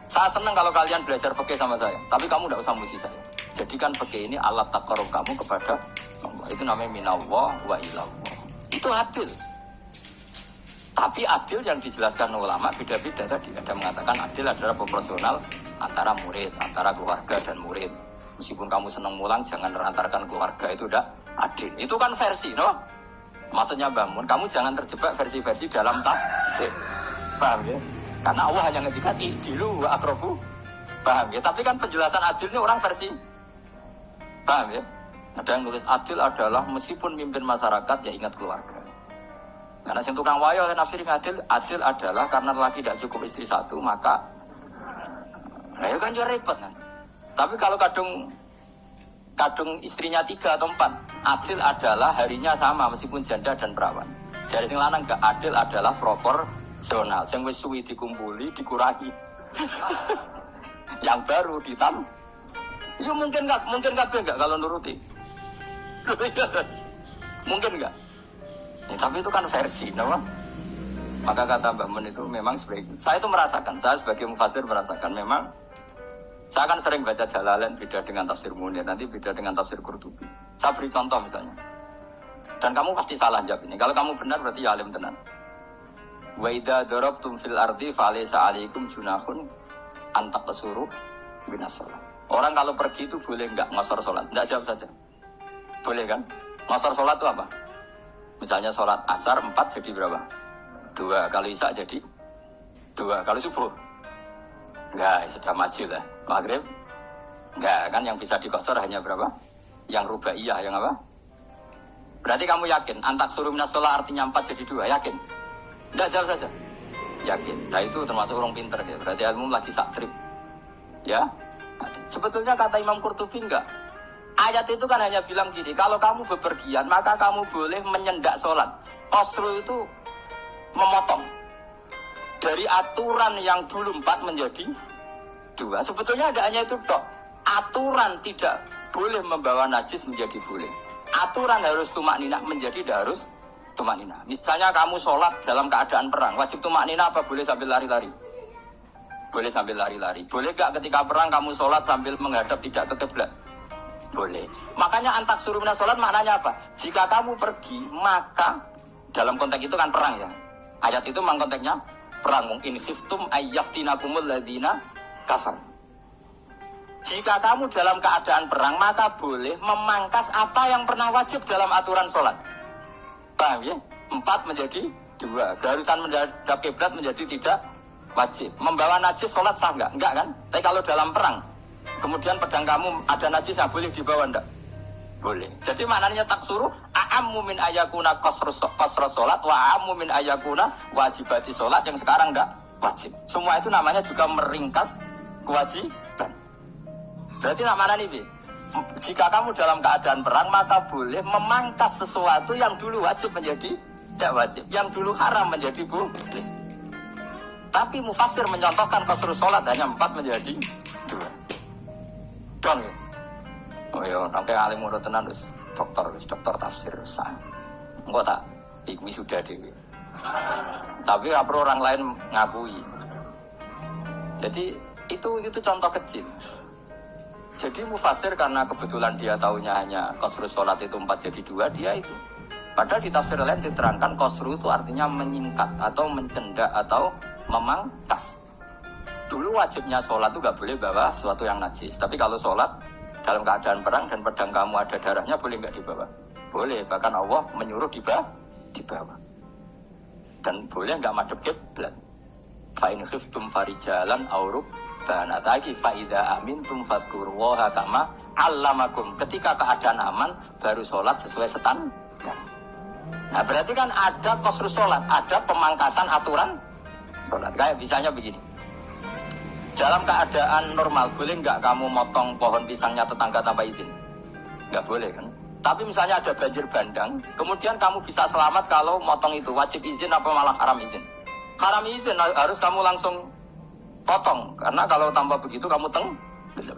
Saya senang kalau kalian belajar fikih sama saya, tapi kamu enggak usah muji saya. Jadikan fikih ini alat taqarrub kamu kepada Allah. Itu namanya minallah wa ilallah. Itu adil. Tapi adil yang dijelaskan ulama beda-beda tadi. Ada mengatakan adil adalah proporsional antara murid, antara keluarga dan murid. Meskipun kamu senang mulang, jangan merantarkan keluarga, itu udah adil. Itu kan versi, no? Maksudnya bangun, kamu jangan terjebak versi-versi dalam tafsir. Paham ya? Karena Allah hanya ngetikan i'dilu wa aqrabu. Paham ya? Tapi kan penjelasan adil ini orang versi. Paham ya? Ada yang nulis adil adalah meskipun mimpin masyarakat, ya ingat keluarga. Karena sing tukang wayo nafsirin adil adalah karena laki tidak cukup istri satu, maka nah itu kan juga repot kan. Tapi kalau kadung istrinya 3 atau 4, adil adalah harinya sama meskipun janda dan perawan. Jadi sing lanang gak adil adalah proporsional. Sing wis suwi dikumpuli dikurangi. Yang baru ditambah. Itu mungkin enggak kalau nuruti. Mungkin enggak. Ya, tapi itu kan versi, nama. Maka kata Mbak Mun itu memang sebagai saya itu merasakan, saya sebagai mufasir merasakan memang. Saya kan sering baca Jalalain beda dengan tafsir Munir, nanti beda dengan tafsir Qurtubi. Saya beri contoh misalnya. Dan kamu pasti salah jawab ini. Kalau kamu benar berarti ya alim tenan. Wa idza darabtum fil ardi falaysa 'alaikum junahun an taqsuru binas shalah. Orang kalau pergi itu boleh enggak ngosor salat? Enggak, jawab saja. Boleh kan? Ngosor salat itu apa? Misalnya salat asar 4 jadi berapa? 2. Kalau isya jadi 2. Kalau subuh enggak, sudah maju lah. Maghrib enggak, kan yang bisa dikosor hanya berapa? Yang rubaiyah, yang apa? Berarti kamu yakin antak suruh minas sholat artinya 4 jadi 2, yakin? Enggak, jawab saja. Yakin. Nah itu termasuk orang pinter ya. Berarti ilmu lagi saktrip. Ya. Sebetulnya kata Imam Qurtubi enggak. Ayat itu kan hanya bilang gini, kalau kamu bepergian maka kamu boleh menyendak sholat. Qasru itu memotong dari aturan yang dulu 4 menjadi 2. Sebetulnya tidak hanya itu dok. Aturan tidak boleh membawa najis menjadi boleh. Aturan harus tumak ninah menjadi tidak harus tumak ninah. Misalnya kamu sholat dalam keadaan perang, wajib tumak ninah apa boleh sambil lari-lari? Boleh sambil lari-lari. Boleh gak ketika perang kamu sholat sambil menghadap tidak ke kiblat? Boleh. Makanya antak suruh minas sholat maknanya apa? Jika kamu pergi, maka dalam konteks itu kan perang ya. Ayat itu memang konteksnya perang. In khiftum ayyaftinakumul ladina kafar. Jika kamu dalam keadaan perang, maka boleh memangkas apa yang pernah wajib dalam aturan sholat. Paham ya? 4 menjadi 2. Keharusan menghadap kiblat menjadi tidak wajib. Membawa najis sholat sah enggak? Enggak kan? Tapi kalau dalam perang, kemudian pedang kamu ada najisnya, boleh dibawa enggak? Boleh. Jadi maknanya tak suruh a'ammu min ayakuna qasrus sholat wa a'ammu min ayakuna wajibati sholat yang sekarang enggak wajib. Semua itu namanya juga meringkas kewajiban. Berarti namanya nih, jika kamu dalam keadaan perang, maka boleh memangkas sesuatu yang dulu wajib menjadi tidak wajib, yang dulu haram menjadi boleh. Tapi mufassir menyontohkan qasrus sholat hanya 4 menjadi 2. Dong ya. Oh iya, sampai alim udah tenan terus dokter tafsir sah. Enggak tak, ini sudah deh. Tapi apa orang lain ngakui. Jadi itu contoh kecil. Jadi mufassir karena kebetulan dia tahunya hanya qasrus sholat itu 4 jadi 2, dia itu. Padahal di tafsir lain diterangkan qasru itu artinya menyingkat atau mencendak atau memangkas. Dulu wajibnya sholat itu gak boleh bawa sesuatu yang najis. Tapi kalau sholat dalam keadaan perang dan pedang kamu ada darahnya, boleh gak dibawa? Boleh, bahkan Allah menyuruh dibawa. Dan boleh gak madhep kiblat. Fa'in khiftum farijalan auruk banataki fa'idha amintum fadhkuruwaha kama allamakum. Ketika keadaan aman, baru sholat sesuai standar. Nah berarti kan ada qasrus sholat, ada pemangkasan aturan sholat. Kayak misalnya begini, dalam keadaan normal boleh nggak kamu motong pohon pisangnya tetangga tanpa izin? Nggak boleh kan? Tapi misalnya ada banjir bandang, kemudian kamu bisa selamat kalau motong itu wajib izin apa malah haram izin? Haram izin, harus kamu langsung potong, karena kalau tanpa begitu kamu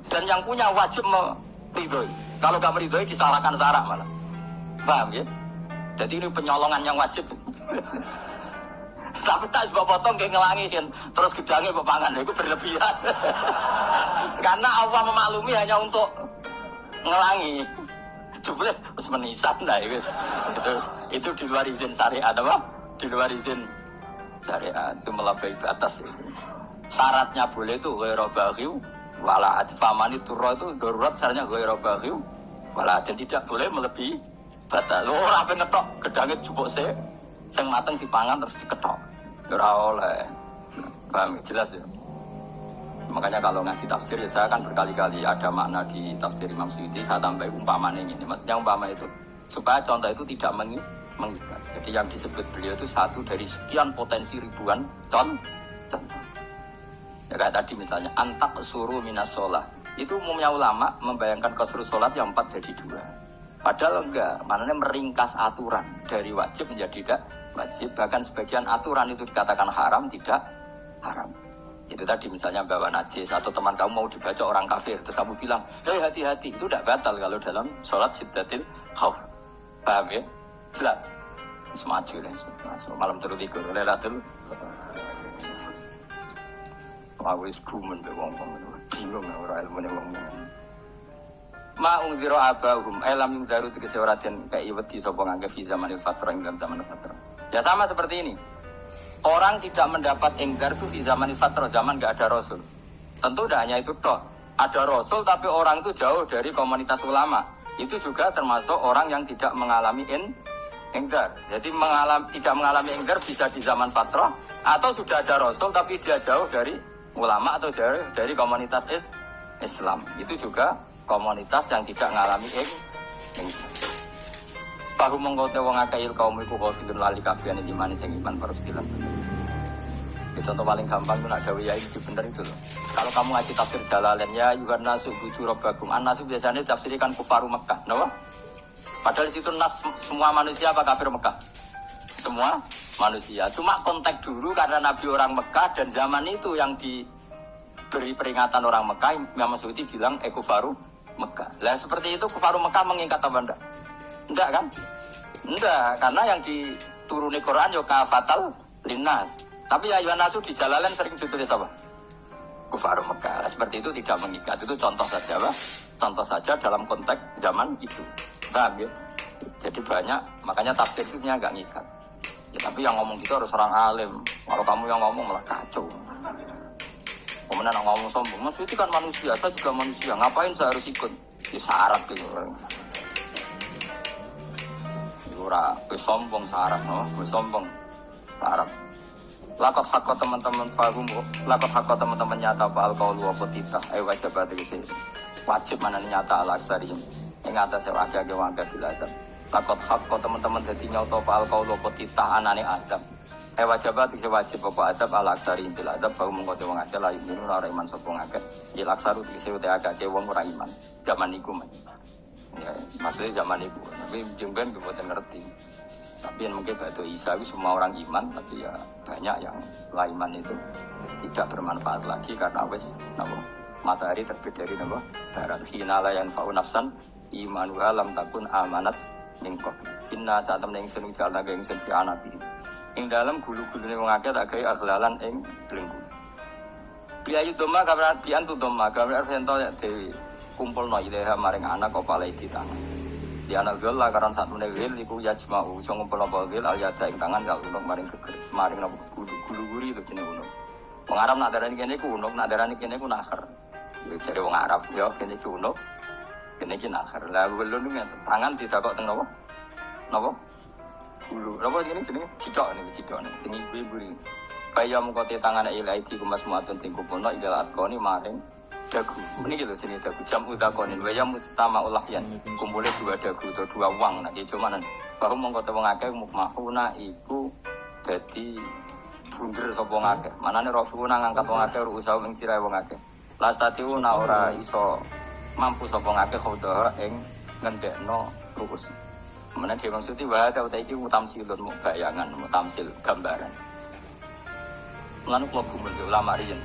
dan yang punya wajib meridhoi. Kalau nggak meridhoi disalahkan syarak malah. Paham ya? Jadi ini penyolongan yang wajib. Tapi tak sebab potong kayak ngelangiin, terus gedangnya bepangan, itu berlebihan. Karena Allah memaklumi hanya untuk ngelangi. Coba harus menisan lah itu di luar izin syariat apa? Di luar izin syariat itu melampaui batas. Syaratnya boleh itu ghairu baghiw wala adfaman itu darurat caranya ghairu baghiw wala dan tidak boleh melebihi batas. Ora ape ngetok gedange jupuk sik sing mateng dipangan terus diketok. Ora oleh. Paham jelas ya. Makanya kalau ngaji tafsir ya saya kan berkali-kali ada makna di tafsir Imam Suyuti saya tambah umpamanya ini. Maksudnya umpama itu supaya contoh itu tidak mengikat. Jadi yang disebut beliau itu satu dari sekian potensi ribuan contoh. Ya kayak tadi misalnya antak suruh minas sholat. Itu umumnya ulama membayangkan qasrus sholat yang 4 jadi 2. Padahal enggak, maknanya meringkas aturan dari wajib menjadi tidak wajib. Bahkan sebagian aturan itu dikatakan haram, tidak haram. Itu tadi misalnya bawa najis atau teman kamu mau dibaca orang kafir, terus kamu bilang, hei hati-hati, itu tidak batal kalau dalam sholat siddatil khauf. Paham ya? Jelas? Semaju lah, malam terus tidur, lelatul. Awis gumen be wong-wong bingung ora ilmune wong-wong. Ma ungzira abahum elam daru tegese ora den kei wedi sapa ngangge fi zaman fatrah ing zaman fatrah. Ya sama seperti ini. Orang tidak mendapat enggar itu di zaman fatrah, zaman enggak ada rasul. Tentu tidak hanya itu toh. Ada rasul tapi orang itu jauh dari komunitas ulama. Itu juga termasuk orang yang tidak mengalami enggar. Jadi tidak mengalami enggar bisa di zaman fatrah atau sudah ada rasul tapi dia jauh dari ulama atau dari komunitas Islam. Itu juga komunitas yang tidak mengalami Pahu mengkote wong akail kaum iku kafirun lali kabehane iman sing iman parustilan. Itu contoh paling gampang itu ada ya itu bener itu loh. Kalau kamu ngaji tafsir Jalalain ya yuhan nasu buju rabbakum. An-nasu biasanya tafsirkan kufaru Mekah, kenapa? Padahal di situ nas semua manusia apa kafir Mekah? Semua manusia. Cuma konteks dulu karena Nabi orang Mekah dan zaman itu yang diberi peringatan orang Mekah, Imam Suyuti bilang kufaru Mekah. Lah seperti itu kufaru Mekah mengikat apa enggak? Enggak kan? Enggak, karena yang dituruni Quran yo kafatal linnas. Tapi ya nasu di Jalalain sering ditulis apa? Kufaru Mekah. Lah, seperti itu tidak mengikat. Itu contoh saja, Pak. Contoh saja dalam konteks zaman itu. Paham ya? Jadi banyak, makanya tafsir itu enggak ngikat. Ya tapi yang ngomong gitu harus orang alim. Kalau kamu yang ngomong malah kacau. Kemudian yang ngomong sombong, Mas itu kan manusia, saya juga manusia. Ngapain saya harus ikut? Ya syarat gitu. Ora, sombong syarat, no? Sombong syarat. Lakot hakko teman-teman paham, lakot hakko teman-teman nyata pak alkohol wa potita. Wajib berarti wajib mana nyata al-aksari. Yang atas saya agak-agak biladab. Lakot hakko teman-teman jadi nyata pak alkohol wa potita anane adam. Wajib berarti wajib apa adab al-aksari biladab. Bahu mengkode wong aja lah ini ora iman sopong agak. Il aksaru dikisi udah agak wong ora iman. Zaman iku man. Ya, maksudnya zaman itu, tapi jemben kebuatan ngerti. Tapi yang mungkin batu Isa itu semua orang iman, tapi ya banyak yang laiman itu tidak bermanfaat lagi karena wes nabo matahari terbit dari nabo barat. Hinala yang fau nafsan imanu alam takun amanat mingkok. Inna catam neng senu jalan neng senu anabi. Ing dalam gulu-gulu neng mengakai tak kaya akhlalan ing belenggu. Biayu doma kabar bian tu doma kabar sentol ya dewi. Kumpul no ideha maring anak opalai di tangan. Di anak gel lah karena satu negel iku yajmau so ngumpul opal gel aliada ing tangan gak unuk maring keger maring nopo gulu-guri itu jenis unuk. Wong Arab nak darani kene ku unuk, nak darani kene ku nakher. Ya jare wong Arab ya kene ku unuk, kene ki nakher. Lah belum nih tangan ditakok teng nopo? Nopo? Gulu. Nopo jenenge cidok niku cidok niku tengi buri. Kaya mengkote tangan ilai di kumas muatun ting kumpulno idal atkoni maring dagu, ini gitu jenis dagu jam udakonin, waya mustama ulahyan kumpulnya dua dagu atau dua wang, nak cuma nanti baru mengkota mengakeh mukmahuna iku jadi bunder sopong akeh, mana nih Rasulullah ngangkat mengakeh usaha mengsirai mengakeh, lastatiu na ora iso mampu sopong akeh khodoh eng ngendekno rukus, mana dia maksudnya wah kau tahu mutamsilun bayangan, mutamsil gambaran, lalu kalau kumpul ulama rian.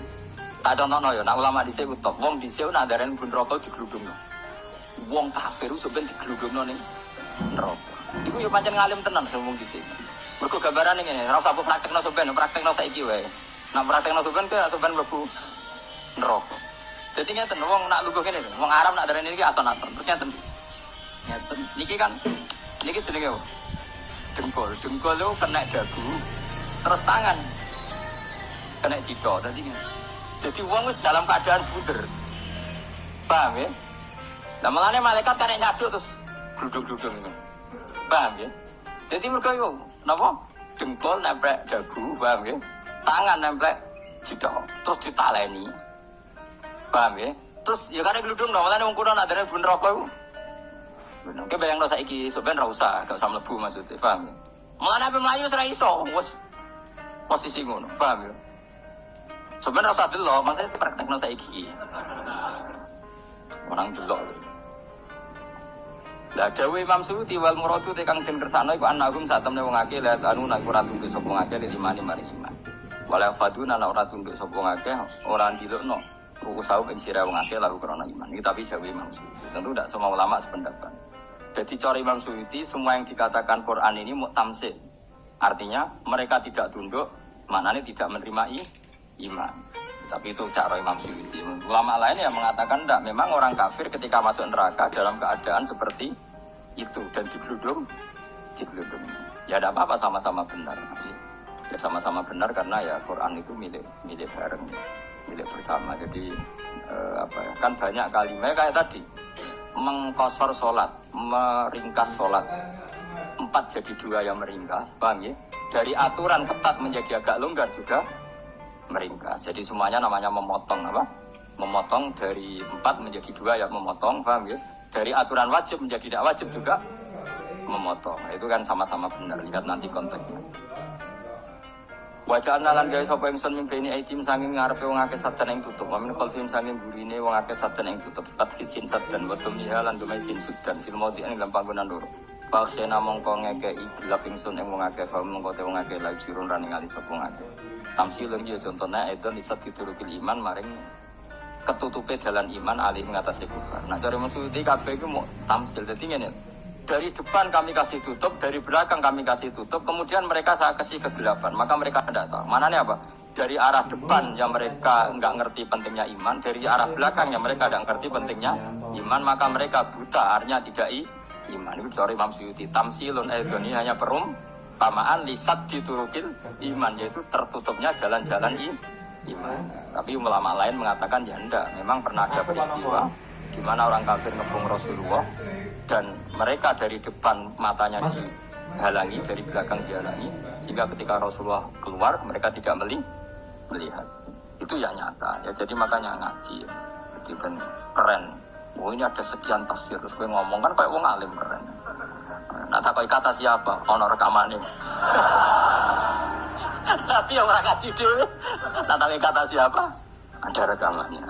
Tak contohno ya, nak ulama dhisik ku top. Wong dhisik nak darani bun neraka digludungno. Wong kafir sampeyan digludungno ning neraka. Iku yo pancen ngalim tenan wong dhisik. Mergo gambarane ngene, ora usah praktekno sampeyan, praktekno saiki wae. Nak praktekno sampeyan ke sampeyan mlebu neraka. Dadi ngeten wong nak lungguh kene, wong Arab nak darani iki ason-ason. Terus ngeten. Ngeten. Niki kan niki jenenge dengkul. Dengkul itu kena dagu, terus tangan kena cito. Dadi jadi uang wis dalam keadaan bunder, paham ya? Nah malahnya malaikat kan nyaduk terus gludung-gludung itu, paham ya? Jadi mereka itu, napa? Dengkul nempel dagu, paham ya? Tangan nempel jidok, terus ditaleni, paham ya? Terus ya karena gludung, malahnya wong kuno nadane bunder apa itu? Benar, kita bayang dosa iki, sebenarnya rasa, gak usah melebu maksudnya, paham ya? Malahnya apa melayu serai iso, posisi ngono, paham ya? Sebenarnya rasa delok, maksudnya praktekno saiki. Orang delok. Lah dawuh Imam Suyuti wal muradu te kang den kersane iku anagum sak temne wong akeh la anu nek ora tunduk sapa ngakeh limane mari iman. Wala faduna nek ora tunduk sapa ngakeh ora ndilukno. Rusau ing sira wong akeh lagu krana iman. Iki tapi dawuh Imam Suyuti. Tentu tidak semua ulama sependapat. Jadi cara Imam Suyuti semua yang dikatakan Quran ini mutamsil. Artinya mereka tidak tunduk, maknanya tidak menerima iman. Tapi itu cara Imam Suyuti. Ulama lain yang mengatakan tidak. Memang orang kafir ketika masuk neraka dalam keadaan seperti itu dan digeludung. Ya tidak apa-apa, sama-sama benar. Ya sama-sama benar karena ya Quran itu milik bareng, milik bersama. Jadi kan banyak kalimat kayak tadi mengkosor sholat, meringkas sholat 4 jadi 2 yang meringkas, paham ya? Dari aturan ketat menjadi agak longgar juga meringkas. Jadi semuanya namanya memotong apa? Memotong dari 4 menjadi 2 ya memotong, paham ya? Dari aturan wajib menjadi tidak wajib juga memotong. Itu kan sama-sama benar. Lihat nanti konteksnya. Wajah analan guys sapa ingsun mimpi ini aitim sanging ngarepe wong akeh sadan ing tutup. Wa min khalfim sanging burine wong akeh sadan ing tutup. Fathisin sadan wa tumiha lan dumesin sudan fil maudi ing dalam panggonan loro. Paksena mongko ngekei gelap ingsun ing wong akeh kaum mongko te wong akeh la jirun ra ningali sapa ngakeh. Tamsilun ya contone itu lisat diturukil iman maring ketutupe dalan iman alih ngatasi kufar. Nah cara maksud kabeh iku mau tamsil. Dadi ngene. Dari depan kami kasih tutup, dari belakang kami kasih tutup, kemudian mereka saya kasih kegelapan. Maka mereka tidak tahu. Mananya apa? Dari arah depan yang mereka enggak ngerti pentingnya iman, dari arah belakang yang mereka enggak ngerti pentingnya iman, maka mereka buta, artinya tidak iman. Itu dari Imam Suyuti. Tamsilun ini hanya perumpamaan lisat diturukil iman, yaitu tertutupnya jalan-jalan iman. Tapi ulama lain mengatakan ya enggak, memang pernah ada peristiwa di mana orang kafir ngepung Rasulullah dan mereka dari depan matanya dihalangi, dari belakang dihalangi, sehingga ketika Rasulullah keluar mereka tidak melihat. Itu yang nyata ya, jadi makanya ngaji jadi kan keren. Oh ini ada sekian tafsir, terus gue ngomong kan kayak wong alim keren. Nah tak kata siapa? Ono rekamannya. Tapi yang orang ngaji dulu. Nah tak kata siapa? Ada rekamannya.